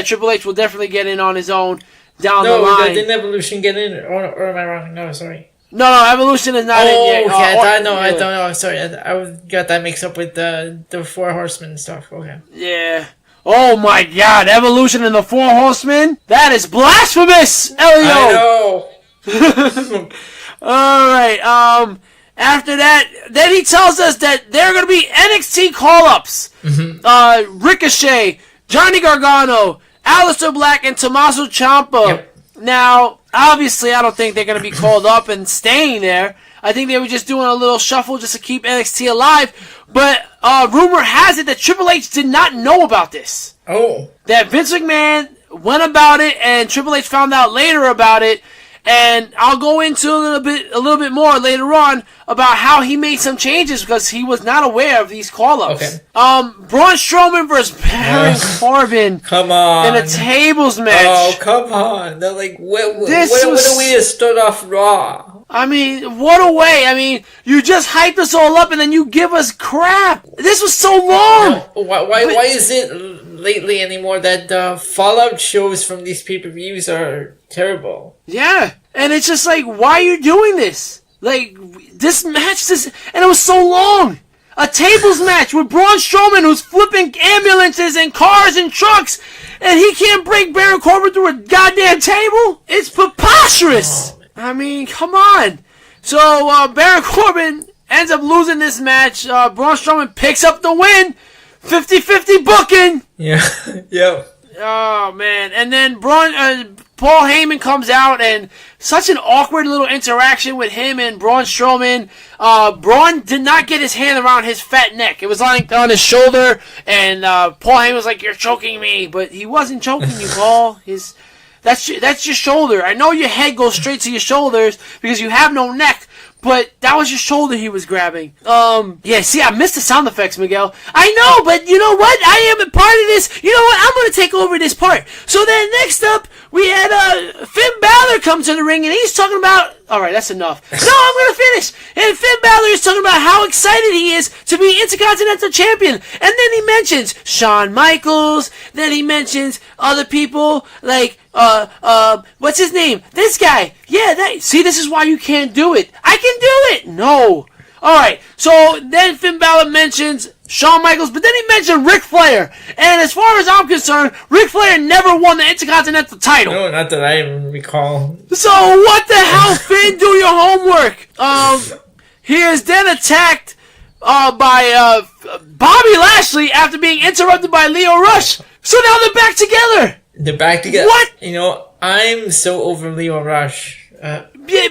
Triple H will definitely get in on his own down the line. No, didn't Evolution get in? Or am I wrong? No, sorry. No, Evolution is not in yet. Okay, I don't know. Sorry, I got that mixed up with the 4 Horsemen stuff. Okay. Yeah. Oh my God, Evolution and the 4 Horsemen? That is blasphemous, Elio! I know. Alright, after that, then he tells us that there are going to be NXT call-ups. Mm-hmm. Ricochet, Johnny Gargano, Aleister Black, and Tommaso Ciampa. Yep. Now, obviously, I don't think they're going to be called up and staying there. I think they were just doing a little shuffle just to keep NXT alive. But rumor has it that Triple H did not know about this. Oh. That Vince McMahon went about it, and Triple H found out later about it. And I'll go into a little bit more later on about how he made some changes because he was not aware of these call-ups. Okay. Braun Strowman versus Baron Corbin. Come on. In a tables match. Oh, come on. They're like, what a way to start off Raw. What a way. You just hyped us all up and then you give us crap. This was so long. Why is it lately anymore that the Fallout shows from these pay-per-views are terrible? Yeah. And it's just like, why are you doing this? This match, and it was so long. A tables match with Braun Strowman who's flipping ambulances and cars and trucks, and he can't break Baron Corbin through a goddamn table? It's preposterous. I mean, come on. So, Baron Corbin ends up losing this match. Braun Strowman picks up the win. 50-50 booking. Yeah. Yep. Oh, man. And then Paul Heyman comes out, and such an awkward little interaction with him and Braun Strowman. Braun did not get his hand around his fat neck. It was like on his shoulder, and Paul Heyman was like, "You're choking me," but he wasn't choking you, Paul. That's your shoulder. I know your head goes straight to your shoulders because you have no neck, but that was your shoulder he was grabbing. Yeah, see, I missed the sound effects, Miguel. I know, but you know what? I am a part of this. You know what? I'm going to take over this part. So then next up, we had Finn Balor come to the ring, and he's talking about... All right, that's enough. No, I'm going to finish. And Finn Balor is talking about how excited he is to be Intercontinental Champion. And then he mentions Shawn Michaels. Then he mentions other people like, what's his name? This guy. Yeah, see, this is why you can't do it. I can do it. No. All right, so then Finn Balor mentions Shawn Michaels, but then he mentioned Ric Flair. And as far as I'm concerned, Ric Flair never won the Intercontinental title. No, not that I even recall. So what the hell, Finn? Do your homework. He is then attacked by Bobby Lashley after being interrupted by Lio Rush. So now they're back together. They're back together. What? You know, I'm so over Lio Rush. Yeah,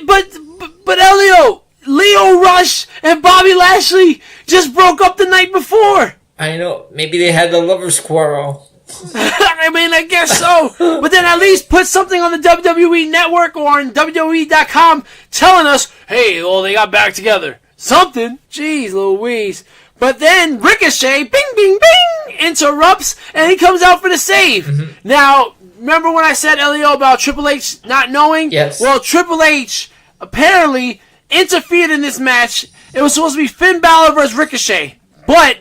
but Elio... Lio Rush and Bobby Lashley just broke up the night before. I know. Maybe they had a lover's quarrel. I mean, I guess so. But then at least put something on the WWE Network or on WWE.com telling us, hey, well, they got back together. Something. Jeez Louise. But then Ricochet, bing, bing, bing, interrupts, and he comes out for the save. Mm-hmm. Now, remember when I said, Elio, about Triple H not knowing? Yes. Well, Triple H apparently... interfered in this match. It was supposed to be Finn Balor versus Ricochet. But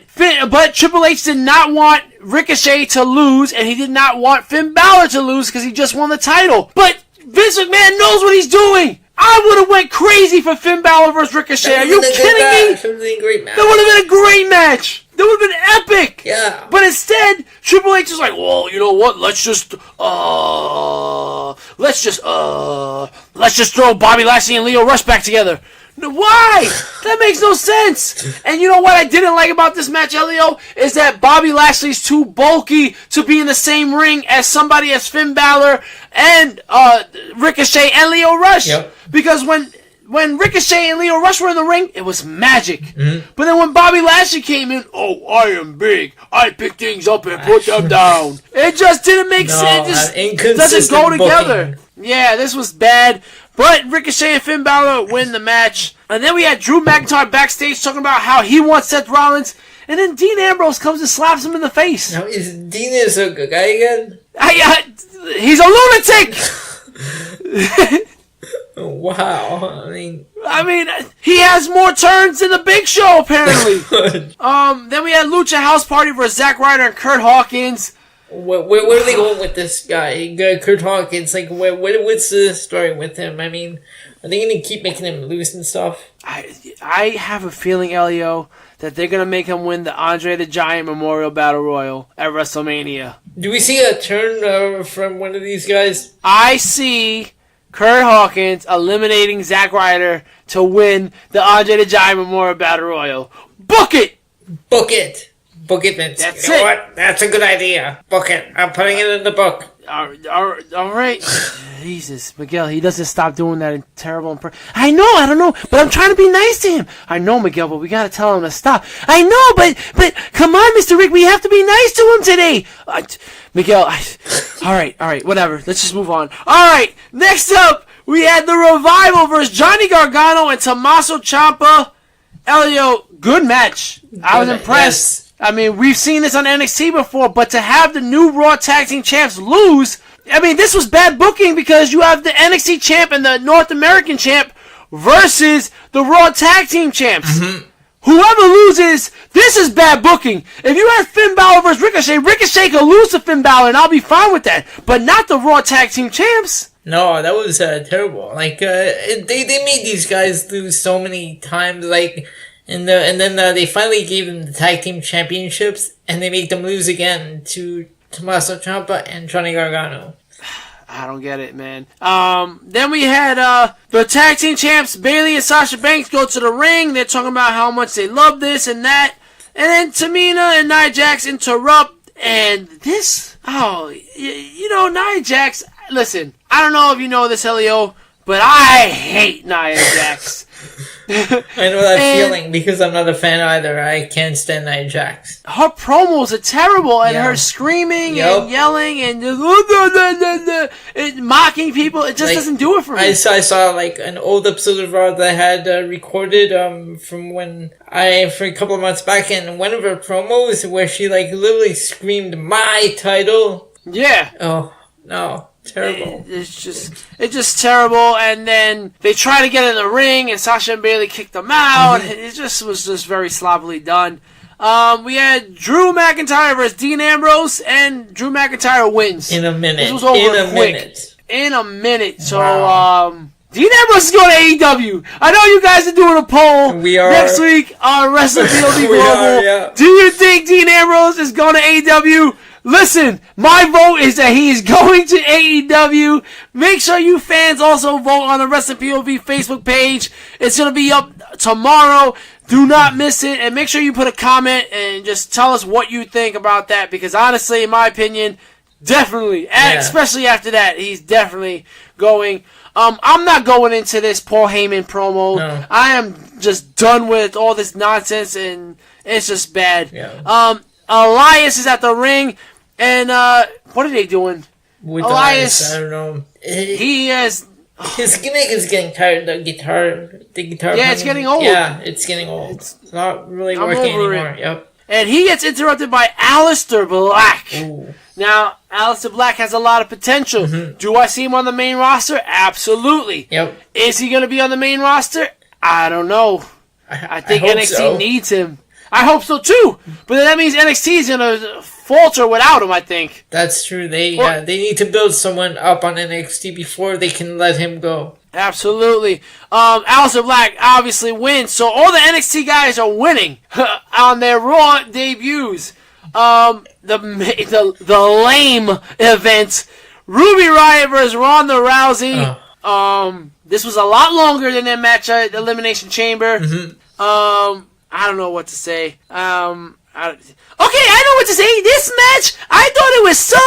Triple H did not want Ricochet to lose, and he did not want Finn Balor to lose because he just won the title. But Vince McMahon knows what he's doing. I would have went crazy for Finn Balor versus Ricochet. Are you kidding me? That would have been a great match. That would have been a great match. That would have been epic. Yeah. But instead, Triple H is like, well, you know what? Let's just throw Bobby Lashley and Lio Rush back together. Why? That makes no sense. And you know what I didn't like about this match, Elio? Is that Bobby Lashley's too bulky to be in the same ring as somebody as Finn Balor and Ricochet and Lio Rush. Yep. Because when Ricochet and Lio Rush were in the ring, it was magic. Mm-hmm. But then when Bobby Lashley came in, oh, I am big. I pick things up and put them down. It just didn't make sense. It just doesn't go together. Booking. Yeah, this was bad. But Ricochet and Finn Balor win the match. And then we had Drew McIntyre backstage talking about how he wants Seth Rollins. And then Dean Ambrose comes and slaps him in the face. Now, is Dean a good guy again? He's a lunatic! Wow. I mean, he has more turns than the Big Show, apparently. Then we had Lucha House Party versus Zack Ryder and Kurt Hawkins. Where are they going with this guy, Kurt Hawkins? Like, what's the story with him? I mean, are they going to keep making him lose and stuff? I have a feeling, Elio, that they're going to make him win the Andre the Giant Memorial Battle Royal at WrestleMania. Do we see a turn from one of these guys? I see Kurt Hawkins eliminating Zack Ryder to win the Andre the Giant Memorial Battle Royal. Book it! Book it! Book it, Vince. That's you know what? That's a good idea. Book it. I'm putting it in the book. All right. Jesus, Miguel, he doesn't stop doing that terrible impression. I don't know, but I'm trying to be nice to him. I know, Miguel, but we got to tell him to stop. I know, but come on, Mr. Rick, we have to be nice to him today. Miguel, all right, whatever. Let's just move on. All right, next up, we had the Revival versus Johnny Gargano and Tommaso Ciampa. Elio, good match. I was impressed. Yes. I mean, we've seen this on NXT before, but to have the new Raw Tag Team Champs lose, I mean, this was bad booking because you have the NXT Champ and the North American Champ versus the Raw Tag Team Champs. Mm-hmm. Whoever loses, this is bad booking. If you have Finn Balor versus Ricochet could lose to Finn Balor, and I'll be fine with that, but not the Raw Tag Team Champs. No, that was terrible. Like, they made these guys lose so many times, like... And then they finally gave them the tag team championships, and they made them lose again to Tommaso Ciampa and Johnny Gargano. I don't get it, man. Then we had the tag team champs, Bayley and Sasha Banks, go to the ring. They're talking about how much they love this and that. And then Tamina and Nia Jax interrupt. And this, Nia Jax, listen, I don't know if you know this, Elio, but I hate Nia Jax. I know that feeling because I'm not a fan either. I can't stand Nia Jax. Her promos are terrible, and her screaming and yelling and mocking people, it just doesn't do it for me. I saw like an old episode of Raw that I had recorded from for a couple of months back, and one of her promos where she like literally screamed "my title." Yeah. Oh no. Terrible. It's just terrible. And then they try to get in the ring, and Sasha and Bayley kicked them out. It was just very sloppily done. We had Drew McIntyre versus Dean Ambrose, and Drew McIntyre wins. In a minute. This was over quick. In a minute. So, Dean Ambrose is going to AEW. I know you guys are doing a poll next week on Wrestling POV Global. Do you think Dean Ambrose is going to AEW? Listen, my vote is that he is going to AEW. Make sure you fans also vote on the Wrestling POV Facebook page. It's going to be up tomorrow. Do not miss it. And make sure you put a comment and just tell us what you think about that. Because honestly, in my opinion, definitely, especially after that, he's definitely going. I'm not going into this Paul Heyman promo. No. I am just done with all this nonsense, and it's just bad. Yeah. Elias is at the ring. And, what are they doing? With Elias, I don't know. He has... His gimmick is getting tired, the guitar. Yeah, it's getting old. Yeah, it's getting old. It's not really working anymore. Yep. And he gets interrupted by Aleister Black. Ooh. Now, Aleister Black has a lot of potential. Mm-hmm. Do I see him on the main roster? Absolutely. Yep. Is he going to be on the main roster? I don't know. I think NXT needs him. I hope so too, but that means NXT is gonna falter without him. I think that's true. They need to build someone up on NXT before they can let him go. Absolutely. Aleister Black obviously wins, so all the NXT guys are winning on their Raw debuts. The lame event, Ruby Riott versus Ronda Rousey. This was a lot longer than their match at Elimination Chamber. Mm-hmm. I don't know what to say. Okay, I know what to say. This match, I thought it was so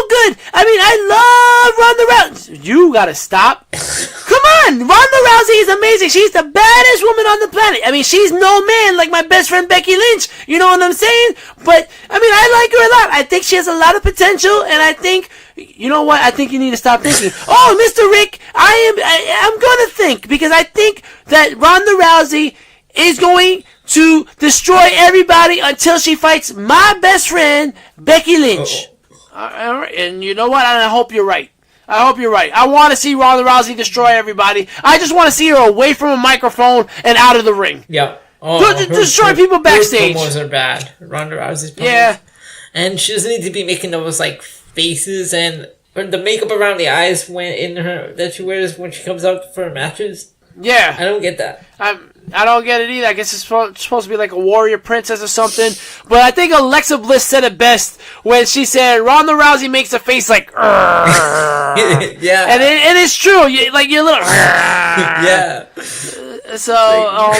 good. I mean, I love Ronda Rousey. You gotta stop. Come on, Ronda Rousey is amazing. She's the baddest woman on the planet. I mean, she's no man like my best friend Becky Lynch. You know what I'm saying? But, I mean, I like her a lot. I think she has a lot of potential, and I think... You know what? I think you need to stop thinking. Oh, Mr. Rick, I'm gonna think, because I think that Ronda Rousey is going to destroy everybody until she fights my best friend, Becky Lynch. And you know what? I hope you're right. I want to see Ronda Rousey destroy everybody. I just want to see her away from a microphone and out of the ring. Yep. Destroy people backstage. Her promos are bad. Ronda Rousey's promos. Yeah. And she doesn't need to be making those, like, faces and the makeup around the eyes that she wears when she comes out for her matches. Yeah. I don't get that. I don't get it either. I guess it's supposed to be like a warrior princess or something. But I think Alexa Bliss said it best when she said Ronda Rousey makes a face like yeah. And it's true. You're little yeah. So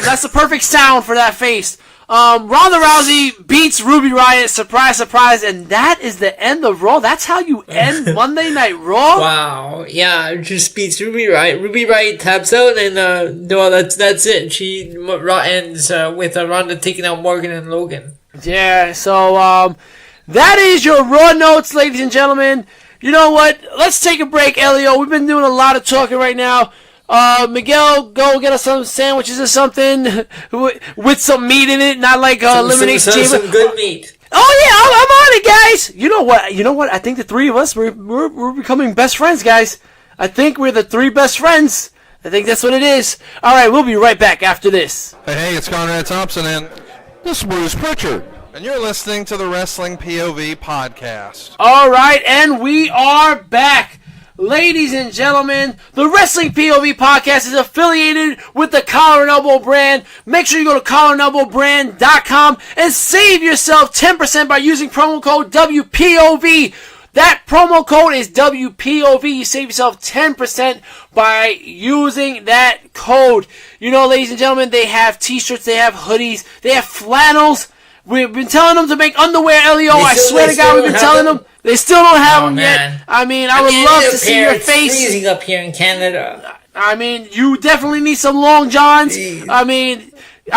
that's the perfect sound for that face. Ronda Rousey beats Ruby Riott, surprise, surprise, and that is the end of Raw. That's how you end Monday Night Raw? Wow, yeah, just beats Ruby Riott. Ruby Riott taps out, and that's it. Raw ends with Ronda taking out Morgan and Logan. Yeah, so that is your Raw notes, ladies and gentlemen. You know what? Let's take a break, Elio. We've been doing a lot of talking right now. Miguel, go get us some sandwiches or something with some meat in it, not like Elimination Chamber. Some good meat. Oh yeah, I'm on it, guys. You know what? I think the three of us we're becoming best friends, guys. I think we're the three best friends. I think that's what it is. All right, we'll be right back after this. Hey, it's Conrad Thompson, and this is Bruce Pritchard, and you're listening to the Wrestling POV podcast. All right, and we are back. Ladies and gentlemen, the Wrestling POV podcast is affiliated with the Collar and Elbow brand. Make sure you go to collarandelbowbrand.com and save yourself 10% by using promo code WPOV. That promo code is WPOV. You save yourself 10% by using that code. You know, ladies and gentlemen, they have t-shirts, they have hoodies, they have flannels. We've been telling them to make underwear, Elio. I swear to God, we've been telling them. They still don't have them yet. I mean, I would love to see your face. It's freezing up here in Canada. I mean, you definitely need some long johns. Jeez. I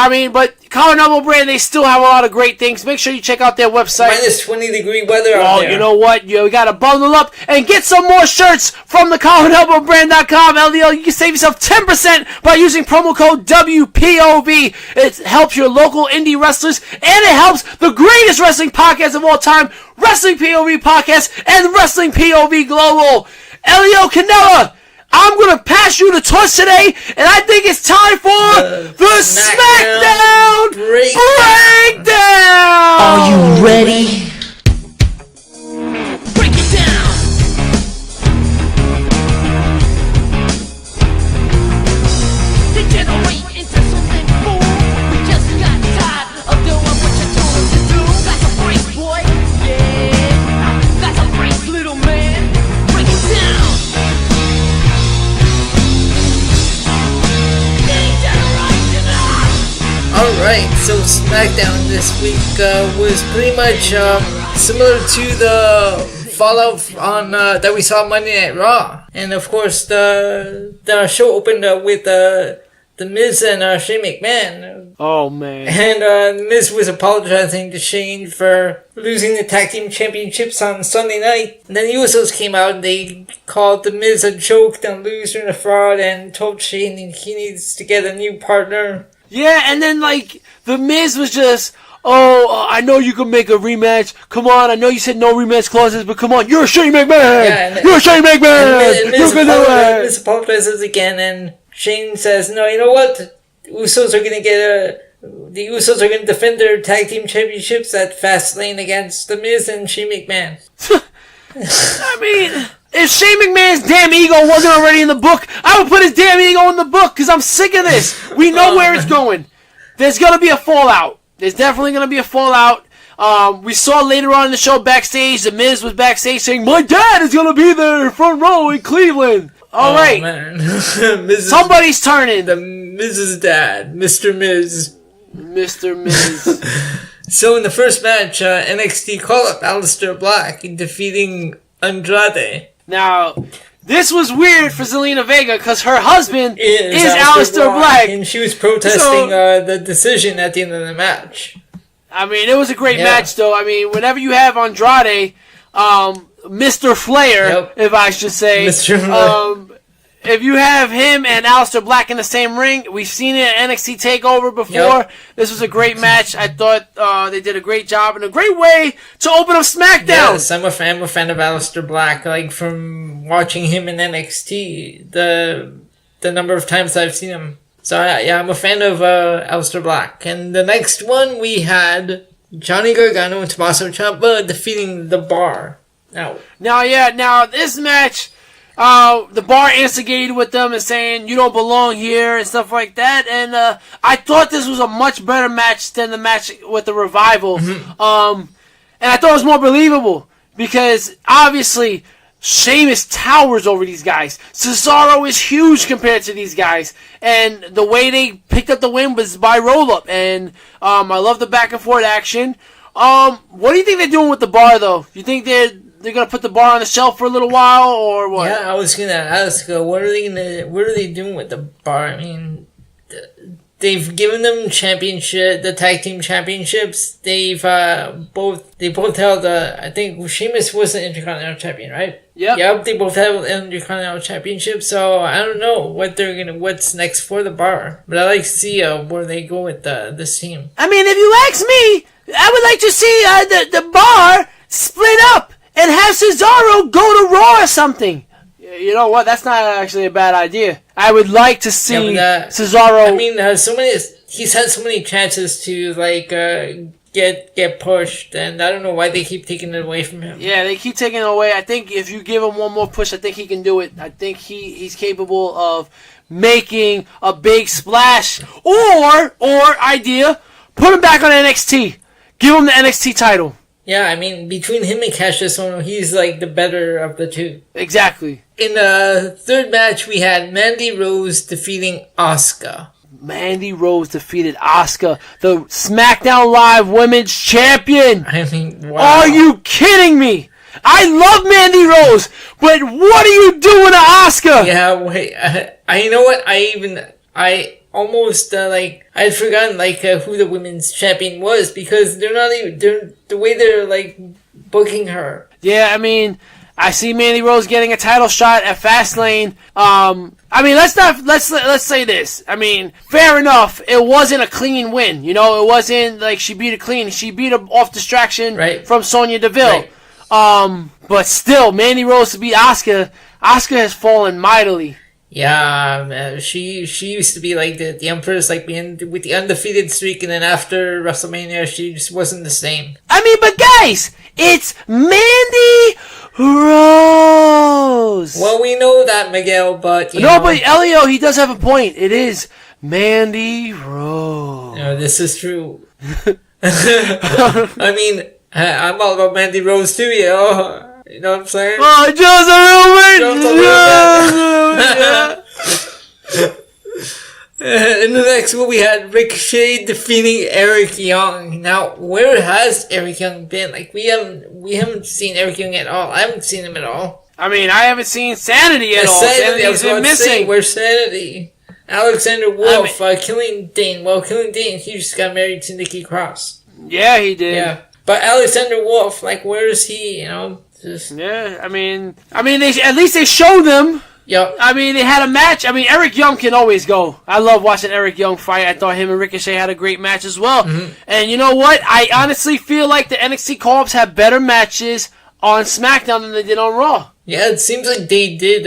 mean, but Collar Double Brand, they still have a lot of great things. Make sure you check out their website. Minus 20-degree weather out there. You know what? You got to bundle up and get some more shirts from the CollarDoubleBrand.com. Elio, you can save yourself 10% by using promo code WPOV. It helps your local indie wrestlers, and it helps the greatest wrestling podcast of all time, Wrestling POV Podcast and Wrestling POV Global. Elio Canella, I'm going to pass you the torch today, and I think it's time for the SmackDown Breakdown! Are you ready? Break it down! Degenerate into something fool. We just got tired of doing what you told us to do. That's a break, boy. Yeah, that's a break, little man. Break it down! Alright, so SmackDown this week was pretty much similar to the fallout on that we saw Monday Night Raw. And of course, the show opened with The Miz and Shane McMahon. Oh, man. And The Miz was apologizing to Shane for losing the tag team championships on Sunday night. And then the Usos came out and they called The Miz a joke, a loser, and a fraud, and told Shane he needs to get a new partner. Yeah, and then, like, The Miz was just, I know you can make a rematch. Come on, I know you said no rematch clauses, but come on, you're Shane McMahon! Yeah, you're Shane McMahon! And You can do it! Miz apologizes again, and Shane says, no, you know what? The Usos are going to defend their tag team championships at Fastlane against The Miz and Shane McMahon. I mean, if Shane McMahon's damn ego wasn't already in the book, I would put his damn ego in the book, because I'm sick of this. We know where it's going. There's going to be a fallout. There's definitely going to be a fallout. We saw later on in the show backstage, The Miz was backstage saying, my dad is going to be there front row in Cleveland. All right. Man. Somebody's turning. The Miz's dad, Mr. Miz. Mr. Miz. So in the first match, NXT called up Aleister Black in defeating Andrade. Now, this was weird for Zelina Vega because her husband is Aleister Black. And she was protesting the decision at the end of the match. I mean, it was a great match, though. I mean, whenever you have Andrade, Mr. Flair, if I should say, Mr. Flair. If you have him and Aleister Black in the same ring, we've seen it at NXT TakeOver before. Yep. This was a great match. I thought they did a great job and a great way to open up SmackDown. Yes, I'm a fan of Aleister Black. Like, from watching him in NXT, the number of times I've seen him. So, yeah, I'm a fan of Aleister Black. And the next one, we had Johnny Gargano and Tommaso Ciampa defeating The Bar. Now, this match... the Bar instigated with them and saying, you don't belong here and stuff like that. And I thought this was a much better match than the match with the Revival. And I thought it was more believable because, obviously, Sheamus towers over these guys. Cesaro is huge compared to these guys. And the way they picked up the win was by roll-up. And I love the back-and-forth action. What do you think they're doing with the Bar, though? You think they're going to put the Bar on the shelf for a little while, or what? Yeah, I was going to ask, what are they doing with the Bar? I mean, they've given them the tag team championships. They both held, I think Sheamus was the Intercontinental Champion, right? Yep, they both have an Intercontinental Championship, so I don't know what's next for the Bar. But I like to see where they go with this team. I mean, if you ask me, I would like to see the Bar split up and have Cesaro go to Raw or something. You know what? That's not actually a bad idea. I would like to see Cesaro. I mean, he's had so many chances to get pushed, and I don't know why they keep taking it away from him. Yeah, they keep taking it away. I think if you give him one more push, I think he can do it. I think he's capable of making a big splash. Or idea, put him back on NXT. Give him the NXT title. Yeah, I mean, between him and Cassius Ohno, he's like the better of the two. Exactly. In the third match, we had Mandy Rose defeating Asuka. Mandy Rose defeated Asuka, the SmackDown Live Women's Champion. I mean, wow. Are you kidding me? I love Mandy Rose, but what are you doing to Asuka? Yeah, wait. You know what? I almost I had forgotten who the women's champion was, because they're the way they're booking her. Yeah, I mean, I see Mandy Rose getting a title shot at Fastlane. I mean, let's say this. I mean, fair enough. It wasn't a clean win. You know, it wasn't like she beat her clean. She beat her off distraction from Sonya Deville. Right. But still, Mandy Rose to beat Asuka. Asuka has fallen mightily. Yeah, she used to be like the Empress, being with the undefeated streak, and then after WrestleMania, she just wasn't the same. I mean, but guys, it's Mandy Rose. Well, we know that, Miguel, but but Elio, he does have a point. It is Mandy Rose. No, this is true. I mean, I'm all about Mandy Rose too, you know. You know what I'm saying? Oh, In the next one, we had Ricochet defeating Eric Young. Now, where has Eric Young been? We haven't seen Eric Young at all. I haven't seen him at all. I mean, I haven't seen Sanity at all. Sanity's been missing. Where's Sanity? Alexander Wolf, Killing Dane. Well, Killing Dane, he just got married to Nikki Cross. Yeah, he did. Yeah, but Alexander Wolf, where is he? You know. Yeah, I mean, at least they showed them. Yep. I mean, they had a match. I mean, Eric Young can always go. I love watching Eric Young fight. I thought him and Ricochet had a great match as well. Mm-hmm. And you know what? I honestly feel like the NXT call-ups have better matches on SmackDown than they did on Raw. Yeah, it seems like they did.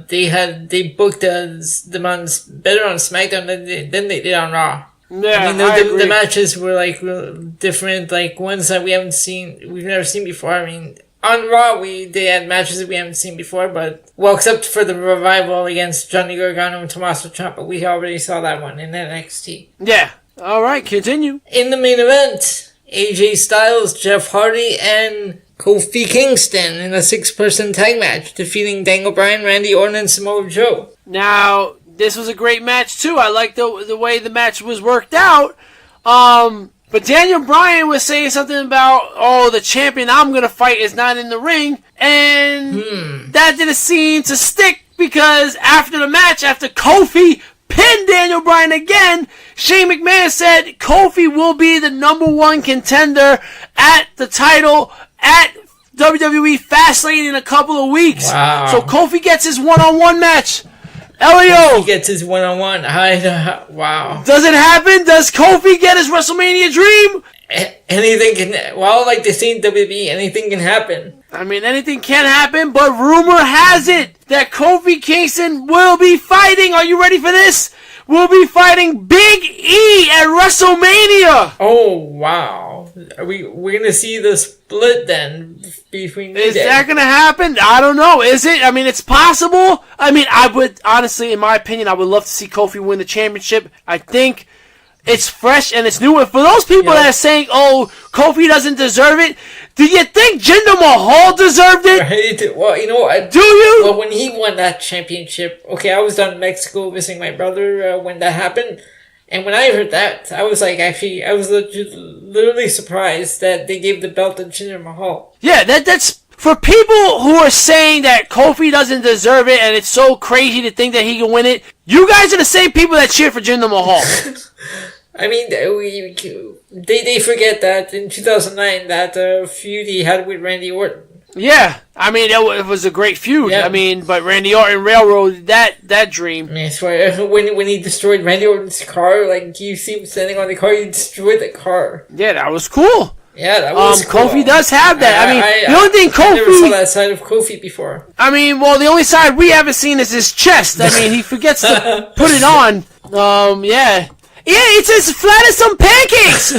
They booked them on better on SmackDown than they did on Raw. Yeah, I mean, the matches were real different, ones that we've never seen before. I mean, on Raw, they had matches that we haven't seen before, except for the Revival against Johnny Gargano and Tommaso Ciampa. We already saw that one in NXT. Yeah. All right, continue. In the main event, AJ Styles, Jeff Hardy, and Kofi Kingston in a 6-person tag match, defeating Daniel Bryan, Randy Orton, and Samoa Joe. Now, this was a great match, too. I like the way the match was worked out. But Daniel Bryan was saying something about, the champion I'm going to fight is not in the ring. And that didn't seem to stick, because after the match, after Kofi pinned Daniel Bryan again, Shane McMahon said Kofi will be the #1 contender at the title at WWE Fastlane in a couple of weeks. Wow. So Kofi gets his one-on-one match. Elio! He gets his one-on-one. Wow. Does it happen? Does Kofi get his WrestleMania dream? Anything can... Well, like they say in WWE, anything can happen. I mean, anything can happen, but rumor has it that Kofi Kingston will be fighting. Are you ready for this? Will be fighting Big E at WrestleMania. Oh, wow. We're going to see the split then between... Is that going to happen? I don't know. Is it? I mean, it's possible. I mean, I would, honestly, in my opinion, I would love to see Kofi win the championship. I think it's fresh and it's new. And for those people that are saying, Kofi doesn't deserve it, do you think Jinder Mahal deserved it? Right. Well, you know what? Do you? Well, when he won that championship, I was down in Mexico visiting my brother when that happened. And when I heard that, I was I was literally surprised that they gave the belt to Jinder Mahal. Yeah, that's... For people who are saying that Kofi doesn't deserve it and it's so crazy to think that he can win it, you guys are the same people that cheer for Jinder Mahal. I mean, they forget that in 2009 that feud he had with Randy Orton. Yeah, I mean, it was a great feud. Yeah. I mean, but Randy Orton railroaded that dream. I mean, I swear, when he destroyed Randy Orton's car, you see him standing on the car, he destroyed the car. Yeah, that was cool. Yeah, that was cool. Kofi does have that. The only thing Kofi... I never saw that side of Kofi before. I mean, well, the only side we haven't seen is his chest. I mean, he forgets to put it on. Yeah. Yeah, it's as flat as some pancakes!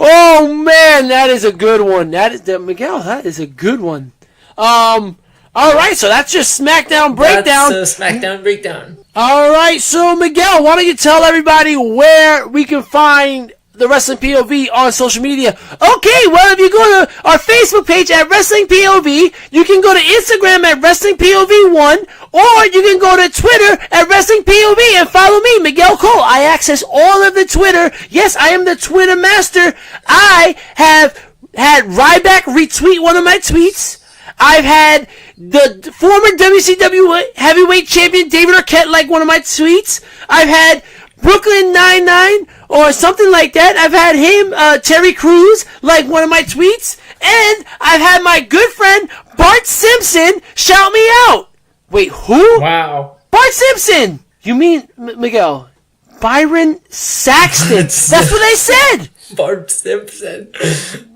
Oh, man, that is a good one. Miguel, that is a good one. All right, so that's just SmackDown Breakdown. That's SmackDown Breakdown. All right, so Miguel, why don't you tell everybody where we can find the Wrestling POV on social media. Okay, well, if you go to our Facebook page at Wrestling POV, you can go to Instagram at Wrestling POV1, or you can go to Twitter at Wrestling POV and follow me, Miguel Cole. I access all of the Twitter. Yes, I am the Twitter master. I have had Ryback retweet one of my tweets. I've had the former WCW heavyweight champion David Arquette like one of my tweets. I've had Brooklyn 99 or something like that. I've had him, Terry Crews, like one of my tweets. And I've had my good friend Bart Simpson shout me out. Wait, who? Wow. Bart Simpson! You mean, Miguel, Byron Saxton. That's what they said. Bart Simpson.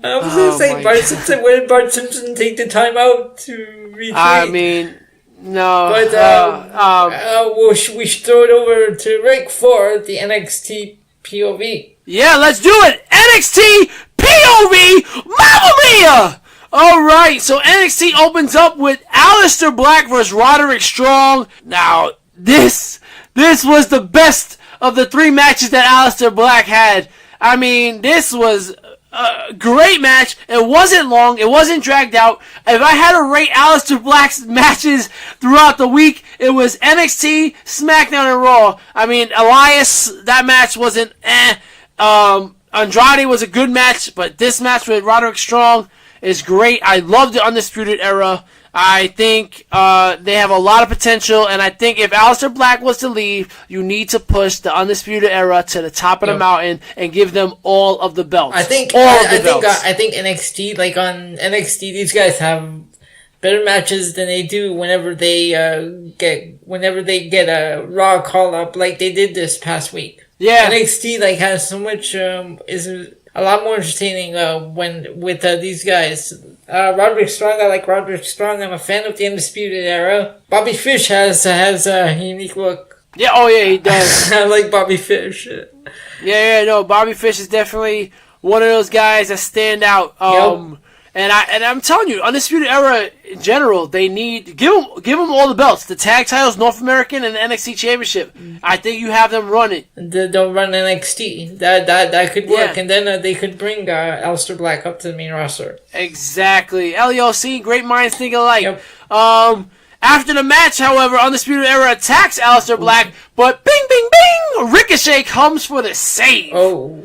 I was going to say, Bart Simpson. Where did Bart Simpson take the time out to retweet? I mean, no. But we should throw it over to Rick for the NXT POV. Yeah, let's do it. NXT POV, Mamma Mia! Alright, so NXT opens up with Aleister Black versus Roderick Strong. Now, this was the best of the 3 matches that Aleister Black had. I mean, this was a great match. It wasn't long. It wasn't dragged out. If I had to rate Aleister Black's matches throughout the week, it was NXT, SmackDown, and Raw. I mean, Elias, that match wasn't Andrade was a good match, but this match with Roderick Strong is great. I love the Undisputed Era. I think they have a lot of potential, and I think if Aleister Black was to leave, you need to push the Undisputed Era to the top of the mountain and give them all of the belts. I think NXT, like on NXT, these guys have better matches than they do whenever they get a Raw call up, like they did this past week. Yeah, NXT like has so much is a lot more entertaining when with these guys. Roderick Strong, I like Roderick Strong. I'm a fan of the Undisputed Era. Bobby Fish has a unique look. Yeah, oh yeah, he does. I like Bobby Fish. No, Bobby Fish is definitely one of those guys that stand out. Yep. And I'm telling you, Undisputed Era in general, they need give them all the belts, the tag titles, North American, and the NXT Championship. I think you have them run it. They'll run NXT. That could work, Yeah. and then they could bring Aleister Black up to the main roster. Exactly. LEOC, great minds think alike. Yep. After the match, however, Undisputed Era attacks Aleister Black, but bing, bing, bing, Ricochet comes for the save. Oh.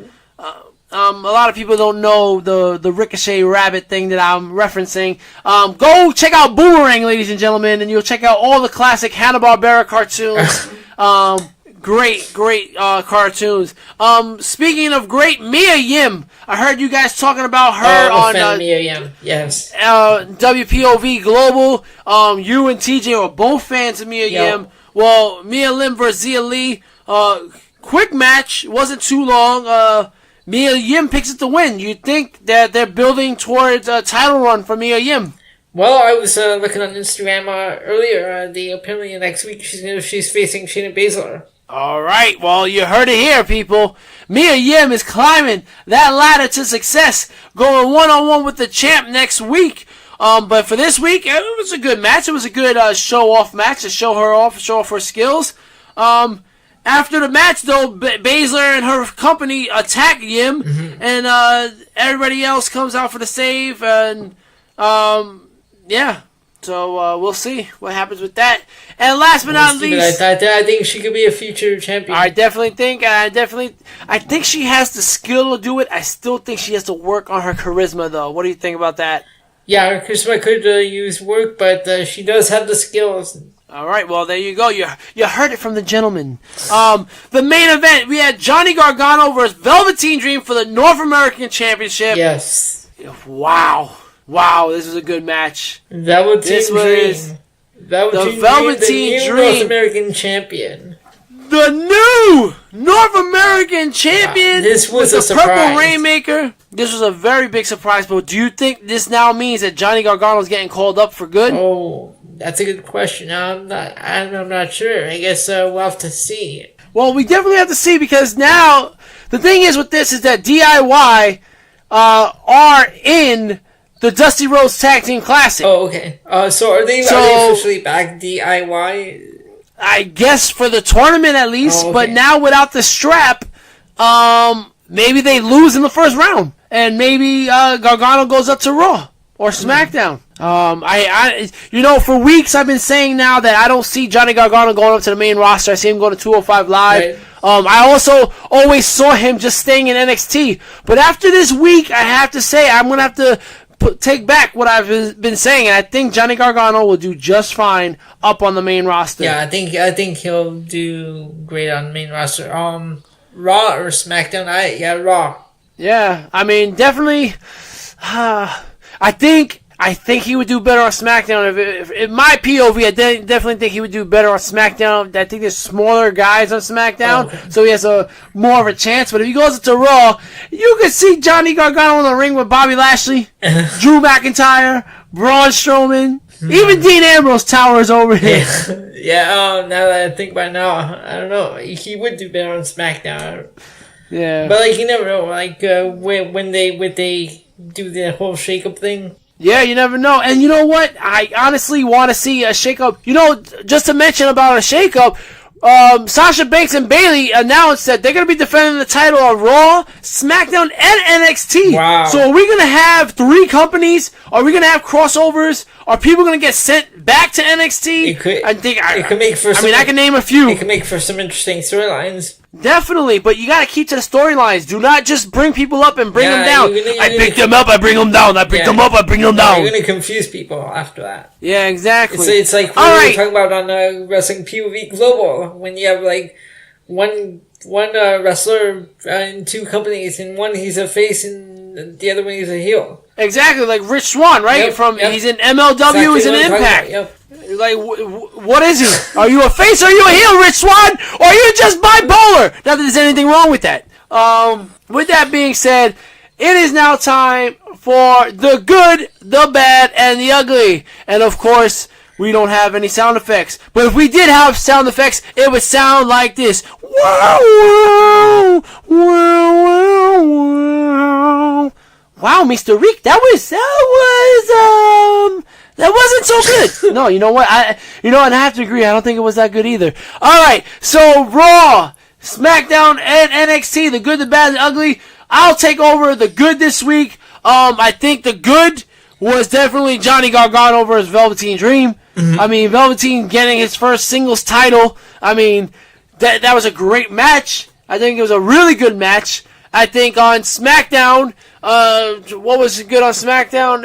A lot of people don't know the Ricochet Rabbit thing that I'm referencing. Go check out Boomerang, ladies and gentlemen, and you'll check out all the classic Hanna-Barbera cartoons. Great cartoons. Speaking of great, Mia Yim. I heard you guys talking about her on Mia Yim. Yes. WPOV Global. You and TJ are both fans of Mia Yim. Well, Mia Yim versus Zia Lee. Quick match. Wasn't too long. Mia Yim picks it to win. You think that they're building towards a title run for Mia Yim? Well, I was looking on Instagram earlier. Apparently next week she's facing Shayna Baszler. All right. Well, you heard it here, people. Mia Yim is climbing that ladder to success, going one-on-one with the champ next week. But for this week, it was a good match. It was a good show-off match to show off her skills. After the match, though, Baszler and her company attack Yim, and everybody else comes out for the save, and so we'll see what happens with that. And last but not least, I think she could be a future champion. I think she has the skill to do it. I still think she has to work on her charisma, though. What do you think about that? Yeah, her charisma could use work, but she does have the skills. All right, well, there you go. You heard it from the gentleman. The main event, we had Johnny Gargano versus Velveteen Dream for the North American Championship. Yes. Wow, this was a good match. Velveteen Dream, the new North American champion. The new North American champion. Wow, this was a surprise. Purple Rainmaker. This was a very big surprise, but do you think this now means that Johnny Gargano is getting called up for good? Oh, that's a good question. I'm not sure. I guess we'll have to see. Well, we definitely have to see, because now the thing is with this is that DIY are in the Dusty Rhodes Tag Team Classic. Oh, okay. So are they officially back, DIY? I guess for the tournament at least, okay. But now without the strap, maybe they lose in the first round, and maybe Gargano goes up to Raw or SmackDown. For weeks I've been saying now that I don't see Johnny Gargano going up to the main roster. I see him going to 205 Live. Right. I also always saw him just staying in NXT. But after this week, I have to say I'm gonna have to take back what I've been saying, and I think Johnny Gargano will do just fine up on the main roster. Yeah, I think he'll do great on the main roster. Raw or SmackDown? Raw. Yeah, I mean, definitely. I think he would do better on SmackDown. If in my POV, I definitely think he would do better on SmackDown. I think there's smaller guys on SmackDown, so he has more of a chance. But if he goes to Raw, you could see Johnny Gargano in the ring with Bobby Lashley, Drew McIntyre, Braun Strowman, even Dean Ambrose towers over him. Yeah. Now that I think about it now, I don't know. He would do better on SmackDown. Yeah. But you never know. When they do the whole shake-up thing. Yeah, you never know. And you know what? I honestly want to see a shakeup. Just to mention about a shakeup, Sasha Banks and Bayley announced that they're going to be defending the title on Raw, SmackDown, and NXT. Wow. So are we going to have 3 companies? Are we going to have crossovers? Are people going to get sent back to NXT? It could make for I can name a few. It could make for some interesting storylines. Definitely, but you got to keep to the storylines. Do not just bring people up and bring them down. I pick them up, I bring them down. I pick them up, I bring them down. You're going to confuse people after that. Yeah, exactly. It's like what we were talking about on Wrestling POV Global, when you have one wrestler in 2 companies, and one he's a face and the other one he's a heel. Exactly, like Rich Swann, right? Yep. He's in MLW, exactly, he's in Impact. Yep. Like, what is he? Are you a face or are you a heel, Rich Swann? Or are you just bipolar? Not that there's anything wrong with that. With that being said, it is now time for the good, the bad, and the ugly. And of course, we don't have any sound effects. But if we did have sound effects, it would sound like this. Wow, wow, wow, wow. Wow, Mr. Reek, that wasn't so good. No, you know what? And I have to agree. I don't think it was that good either. All right, so Raw, SmackDown, and NXT, the good, the bad, and the ugly. I'll take over the good this week. I think the good was definitely Johnny Gargano versus Velveteen Dream. Mm-hmm. I mean, Velveteen getting his first singles title. I mean, that was a great match. I think it was a really good match. I think on SmackDown, what was good on SmackDown?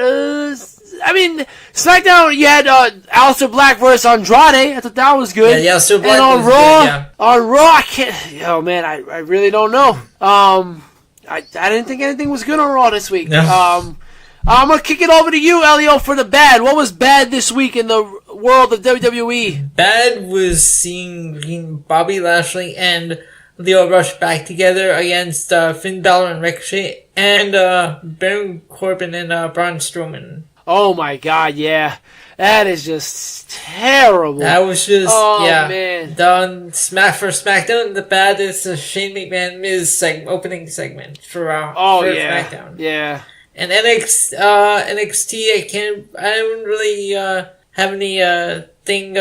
SmackDown, you had Aleister Black versus Andrade. I thought that was good. Yeah, Aleister Black and on was Raw, good, yeah. On Raw, I can't. Oh man, I really don't know. I didn't think anything was good on Raw this week. No. I'm gonna kick it over to you, Elio, for the bad. What was bad this week in the world of WWE? Bad was seeing Bobby Lashley and Leo Rush back together against Finn Balor and Ricochet, and Baron Corbin and Braun Strowman. Oh my God, yeah. That is just terrible. That was just, man. For SmackDown, the bad is the Shane McMahon Miz opening segment for SmackDown. Yeah. And NXT, I don't really have any thing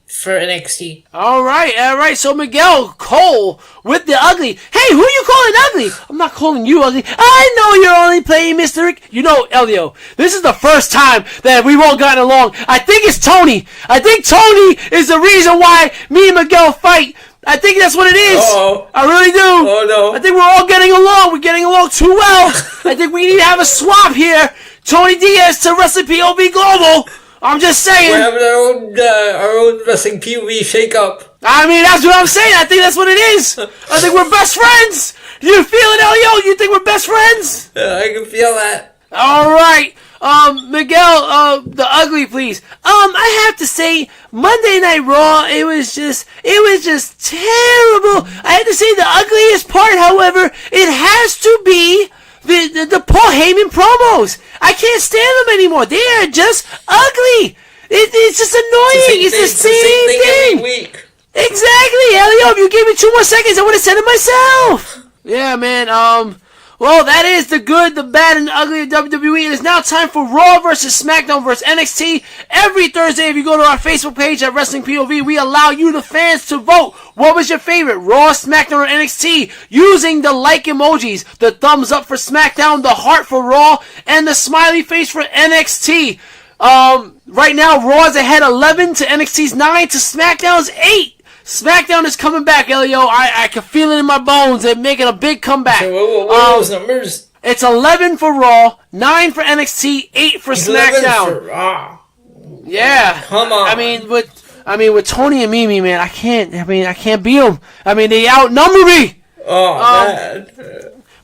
for NXT. All right. So Miguel Cole with the ugly. Hey, who are you calling ugly? I'm not calling you ugly. I know you're only playing Mr. Rick. Elio, this is the first time that we've all gotten along. I think it's Tony. I think Tony is the reason why me and Miguel fight. I think that's what it is. Uh-oh. I really do. Oh, no. I think we're all getting along. We're getting along too well. I think we need to have a swap here. Tony Diaz to Wrestling POV Global. I'm just saying. We're having our own Wrestling POV shake-up. I mean, that's what I'm saying. I think that's what it is. I think we're best friends. Do you feel it, Elio? You think we're best friends? I can feel that. All right. Miguel, the ugly, please. I have to say, Monday Night Raw, it was just terrible. I have to say the ugliest part, however, it has to be the Paul Heyman promos. I can't stand them anymore. They are just ugly. It's just annoying. It's the same thing. Every week. Exactly, Elio. If you gave me 2 more seconds, I would have said it myself. Yeah, man. Well, that is the good, the bad, and the ugly of WWE. It is now time for Raw versus SmackDown versus NXT. Every Thursday, if you go to our Facebook page at Wrestling POV, we allow you, the fans, to vote. What was your favorite, Raw, SmackDown, or NXT? Using the like emojis, the thumbs up for SmackDown, the heart for Raw, and the smiley face for NXT. Right now, Raw is ahead 11 to NXT's 9 to SmackDown's 8. SmackDown is coming back, Elio. I can feel it in my bones. They're making a big comeback. So what are those numbers? It's 11 for Raw, 9 for NXT, 8 for 11 SmackDown. for Raw. Yeah. Come on. I mean, with Tony and Mimi, man, I can't beat them. I mean, they outnumber me. Oh, man.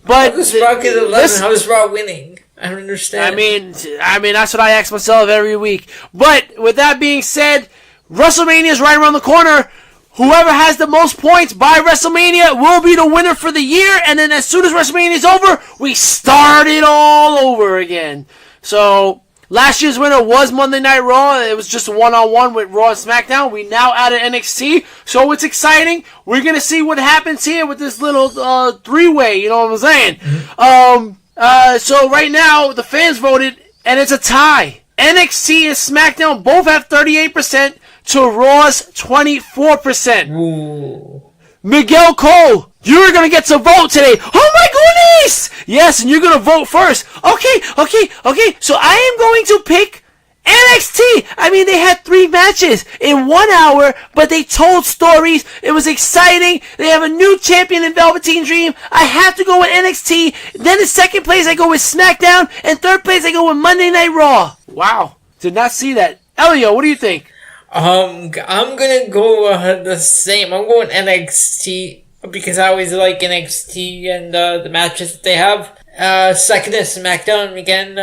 But How does Raw get 11? How is Raw winning? I don't understand. I mean, that's what I ask myself every week. But with that being said, WrestleMania is right around the corner. Whoever has the most points by WrestleMania will be the winner for the year. And then as soon as WrestleMania is over, we start it all over again. So last year's winner was Monday Night Raw. It was just a one-on-one with Raw and SmackDown. We now added NXT. So it's exciting. We're going to see what happens here with this little three-way. You know what I'm saying? So right now, the fans voted, and it's a tie. NXT and SmackDown both have 38%. To Raw's 24%. Ooh. Miguel Cole, you're going to get to vote today. Oh my goodness! Yes, and you're going to vote first. Okay. So I am going to pick NXT. I mean, they had 3 matches in 1 hour, but they told stories. It was exciting. They have a new champion in Velveteen Dream. I have to go with NXT. Then in second place, I go with SmackDown. And third place, I go with Monday Night Raw. Wow. Did not see that. Elio, what do you think? I'm gonna go the same. I'm going NXT because I always like NXT and the matches that they have. Second is SmackDown. Again,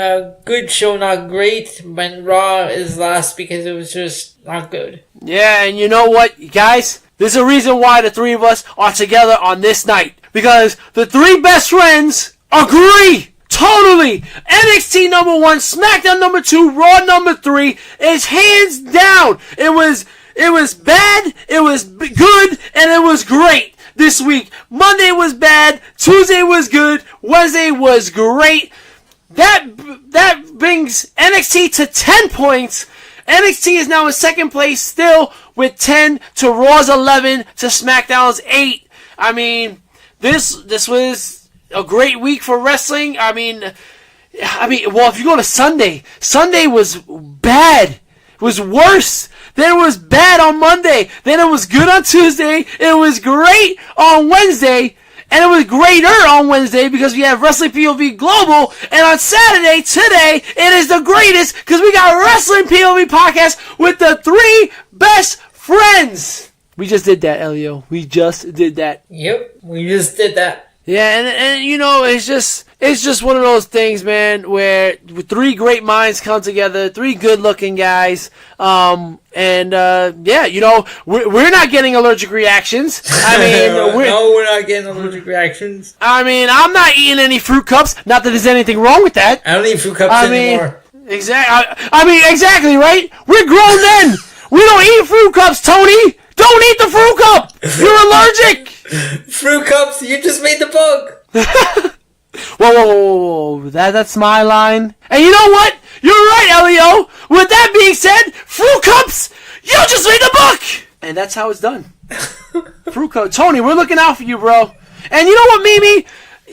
good show, not great. But Raw is last because it was just not good. Yeah, and you know what, guys? There's a reason why the 3 of us are together on this night. Because the 3 best friends agree! Totally! NXT number 1, SmackDown number 2, Raw number 3 is hands down. It was bad, it was good, and it was great this week. Monday was bad, Tuesday was good, Wednesday was great. That brings NXT to 10 points. NXT is now in second place still with 10 to Raw's 11 to SmackDown's 8. I mean, this was a great week for wrestling. I mean, well, if you go to Sunday was bad. It was worse. Then it was bad on Monday. Then it was good on Tuesday. It was great on Wednesday. And it was greater on Wednesday because we have Wrestling POV Global. And on Saturday, today, it is the greatest because we got Wrestling POV Podcast with the 3 best friends. We just did that, Elio. We just did that. Yep, we just did that. Yeah, and you know, it's just one of those things, man, where 3 great minds come together, 3 good-looking guys, yeah, you know, we're not getting allergic reactions. I mean, we're not getting allergic reactions. I mean, I'm not eating any fruit cups. Not that there's anything wrong with that. I don't eat fruit cups anymore. Exactly, right? We're grown men. We don't eat fruit cups, Tony. Don't eat the fruit cup. You're allergic. Fruit cups, you just made the book. Whoa. That's my line. And you know what? You're right, Elio. With that being said, fruit cups, you just made the book. And that's how it's done. Fruit cup. Tony, we're looking out for you, bro. And you know what, Mimi?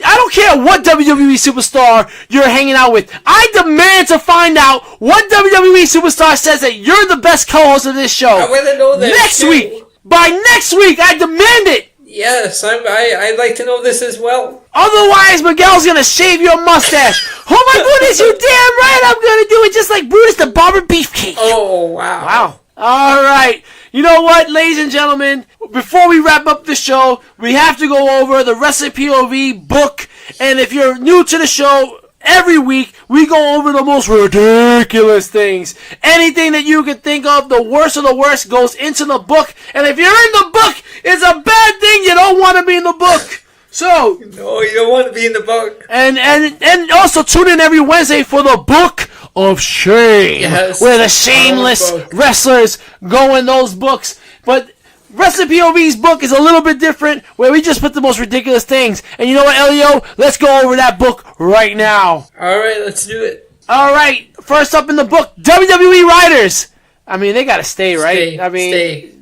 I don't care what WWE superstar you're hanging out with. I demand to find out what WWE superstar says that you're the best co-host of this show. I want to know that next week. By next week, I demand it. Yes, I'd like to know this as well. Otherwise, Miguel's gonna shave your mustache. Oh my goodness, you damn right I'm gonna do it just like Brutus the Barber Beefcake. Oh, wow. Wow. All right. You know what, ladies and gentlemen? Before we wrap up the show, we have to go over the Wrestling POV book. And if you're new to the show, every week we go over the most ridiculous things. Anything that you can think of, the worst of the worst, goes into the book. And if you're in the book, it's a bad thing. You don't want to be in the book. So no, you don't want to be in the book. And also tune in every Wednesday for the Book of Shame, yes, where the shameless wrestlers go in those books. But Wrestling POV's book is a little bit different, where we just put the most ridiculous things. And you know what, Elio? Let's go over that book right now. Alright, let's do it. Alright, first up in the book, WWE Writers. I mean, they gotta stay, right?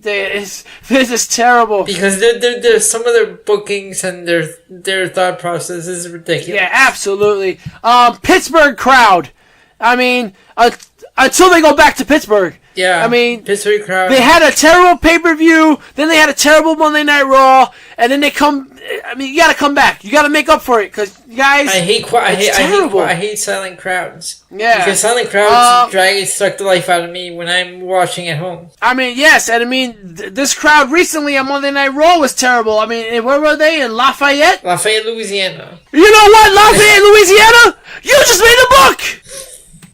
This is terrible. Because they're some of their bookings and their thought process is ridiculous. Yeah, absolutely. Pittsburgh crowd. I mean, until they go back to Pittsburgh. Yeah. I mean, Pittsburgh crowd. They had a terrible pay-per-view, then they had a terrible Monday Night Raw, and then they come. I mean, you gotta come back. You gotta make up for it, because guys, I hate silent crowds. Yeah. Because silent crowds suck the life out of me when I'm watching at home. I mean, yes, and I mean, this crowd recently on Monday Night Raw was terrible. I mean, where were they? In Lafayette? Lafayette, Louisiana. You know what? Lafayette, Louisiana? You just made the book!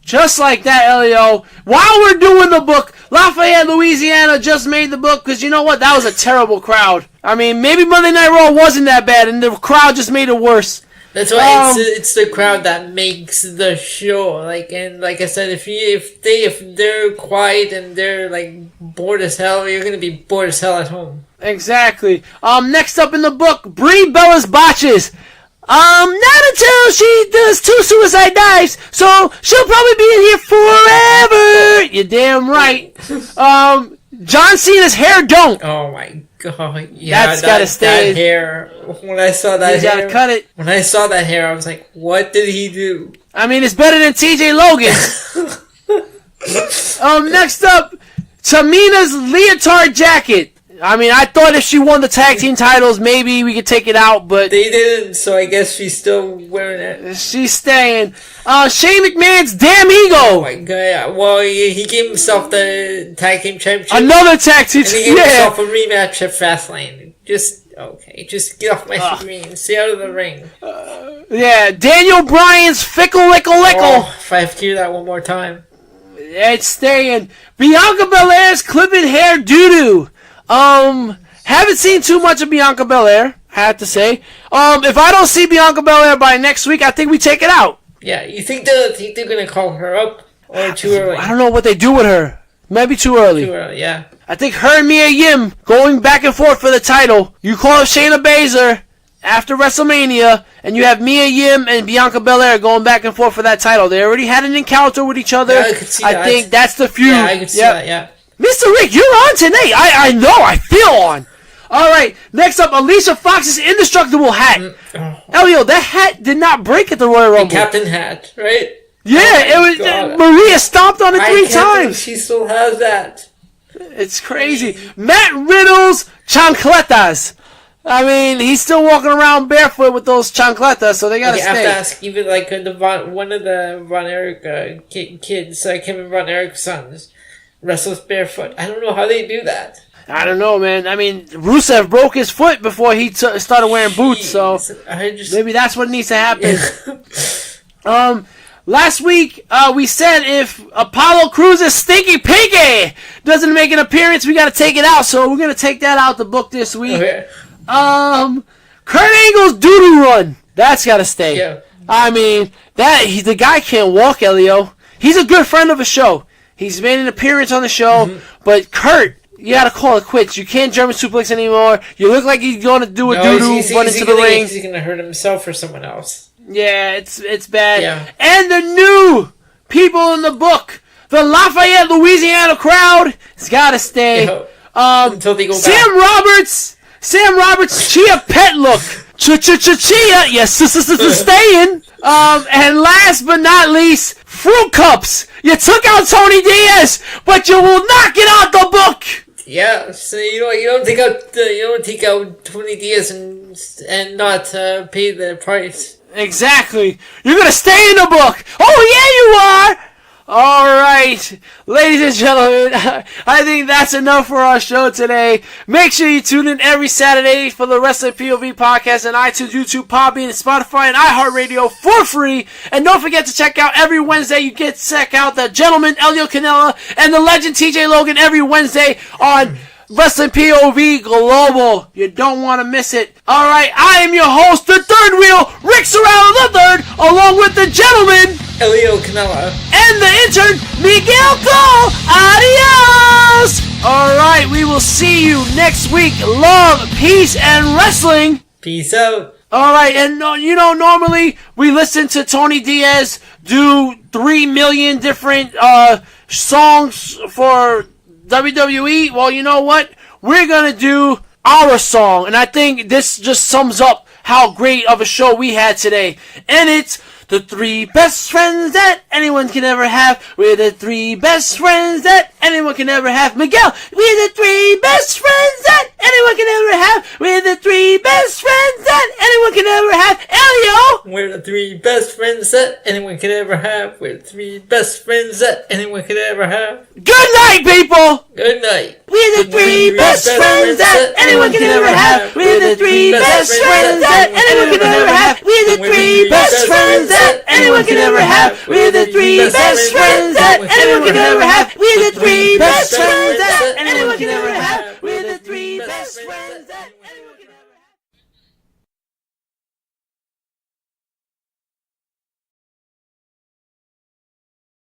Just like that, Elio. While we're doing the book, Lafayette, Louisiana just made the book, because you know what? That was a terrible crowd. I mean, maybe Monday Night Raw wasn't that bad, and the crowd just made it worse. That's why it's the crowd that makes the show. Like I said, if they're quiet and they're like bored as hell, you're gonna be bored as hell at home. Exactly. Next up in the book, Brie Bella's botches. Not until she does 2 suicide dives, so she'll probably be in here forever. You're damn right. John Cena's hair don't. Oh my god. Yeah, that's gotta stay. That hair. When I saw that you hair. Gotta cut it. When I saw that hair, I was like, what did he do? I mean, it's better than TJ Logan. Next up, Tamina's leotard jacket. I mean, I thought if she won the tag team titles, maybe we could take it out, but they didn't, so I guess she's still wearing it. She's staying. Shane McMahon's damn ego. Oh my god, yeah. Well, he gave himself the tag team championship. Another tag team championship. And he gave himself a rematch at Fastlane. Just get off my screen. Stay out of the ring. Yeah, Daniel Bryan's fickle lickle. Oh, if I have to hear that one more time. It's staying. Bianca Belair's clipping hair doo-doo. Haven't seen too much of Bianca Belair, I have to say. If I don't see Bianca Belair by next week, I think we take it out. Yeah, you think they're gonna call her up or too early? I don't know what they do with her. Maybe too early. Too early, yeah. I think her and Mia Yim going back and forth for the title. You call up Shayna Baszler after WrestleMania, and you have Mia Yim and Bianca Belair going back and forth for that title. They already had an encounter with each other. Yeah, I could see that. I think that's the feud. Yeah, I could see that, yeah. Mr. Rick, you're on today. I know. I feel on. All right. Next up, Alicia Fox's indestructible hat. Elio, that hat did not break at the Royal Rumble. The captain hat, right? Yeah, it was. Maria stomped on it 3 times. She still has that. It's crazy. Matt Riddle's chancletas. I mean, he's still walking around barefoot with those chancletas, so they gotta stay. I have to ask, even like one of the Von Erich kids, Kevin Von Erich's sons, wrestles barefoot. I don't know how they do that. I don't know, man. I mean, Rusev broke his foot before he started wearing boots, so maybe that's what needs to happen. Last week, we said if Apollo Crews' Stinky Pinky doesn't make an appearance, we got to take it out, so we're going to take that out the book this week. Okay. Kurt Angle's doo-doo run. That's got to stay. Yeah. I mean, the guy can't walk, Elio. He's a good friend of the show. He's made an appearance on the show, but Kurt, you gotta call it quits. You can't German suplex anymore. You look like he's going to do a doo-doo, run into the ring. He's going to hurt himself or someone else. Yeah, it's bad. Yeah. And the new people in the book, the Lafayette, Louisiana crowd, has gotta stay. Until they go back. Sam Roberts, Chia Pet look. Chia, yes, staying. And last but not least, Fruit Cups. You took out Tony Diaz, but you will not get out the book. Yeah, so you don't take out Tony Diaz and not pay the price. Exactly. You're gonna stay in the book. Oh yeah, you are. All right, ladies and gentlemen, I think that's enough for our show today. Make sure you tune in every Saturday for the Wrestling POV podcast on iTunes, YouTube, Podbean, and Spotify, and iHeartRadio for free. And don't forget to check out every Wednesday. You get to check out the gentleman Elio Canella and the legend TJ Logan every Wednesday on Wrestling POV Global. You don't want to miss it. All right, I am your host, the third wheel, Rick Serrano III, along with the gentleman Elio Canella and the intern Miguel. Adios. Alright, we will see you next week. Love, peace, and wrestling. Peace out. Alright, and normally we listen to Tony Diaz do 3 million different songs for WWE. Well, you know what? We're gonna do our song, and I think this just sums up how great of a show we had today. And it's the 3 best friends that anyone can ever have. We're the 3 best friends that anyone can ever have. Miguel, we're the 3 best friends that anyone can ever have. We're the 3 best friends that anyone can ever have. Elio! We're the 3 best friends that anyone can ever have. We're the 3 best friends that anyone can ever have. Good night, people! Good night. We're the 3 best friends that anyone can ever have. We're the 3 best friends that anyone can ever have. We're the 3 best friends that anyone can ever have. We're the 3 best friends that anyone can ever have. We're the 3 best friends that anyone can ever have. We're the 3 best friends that anyone can ever have.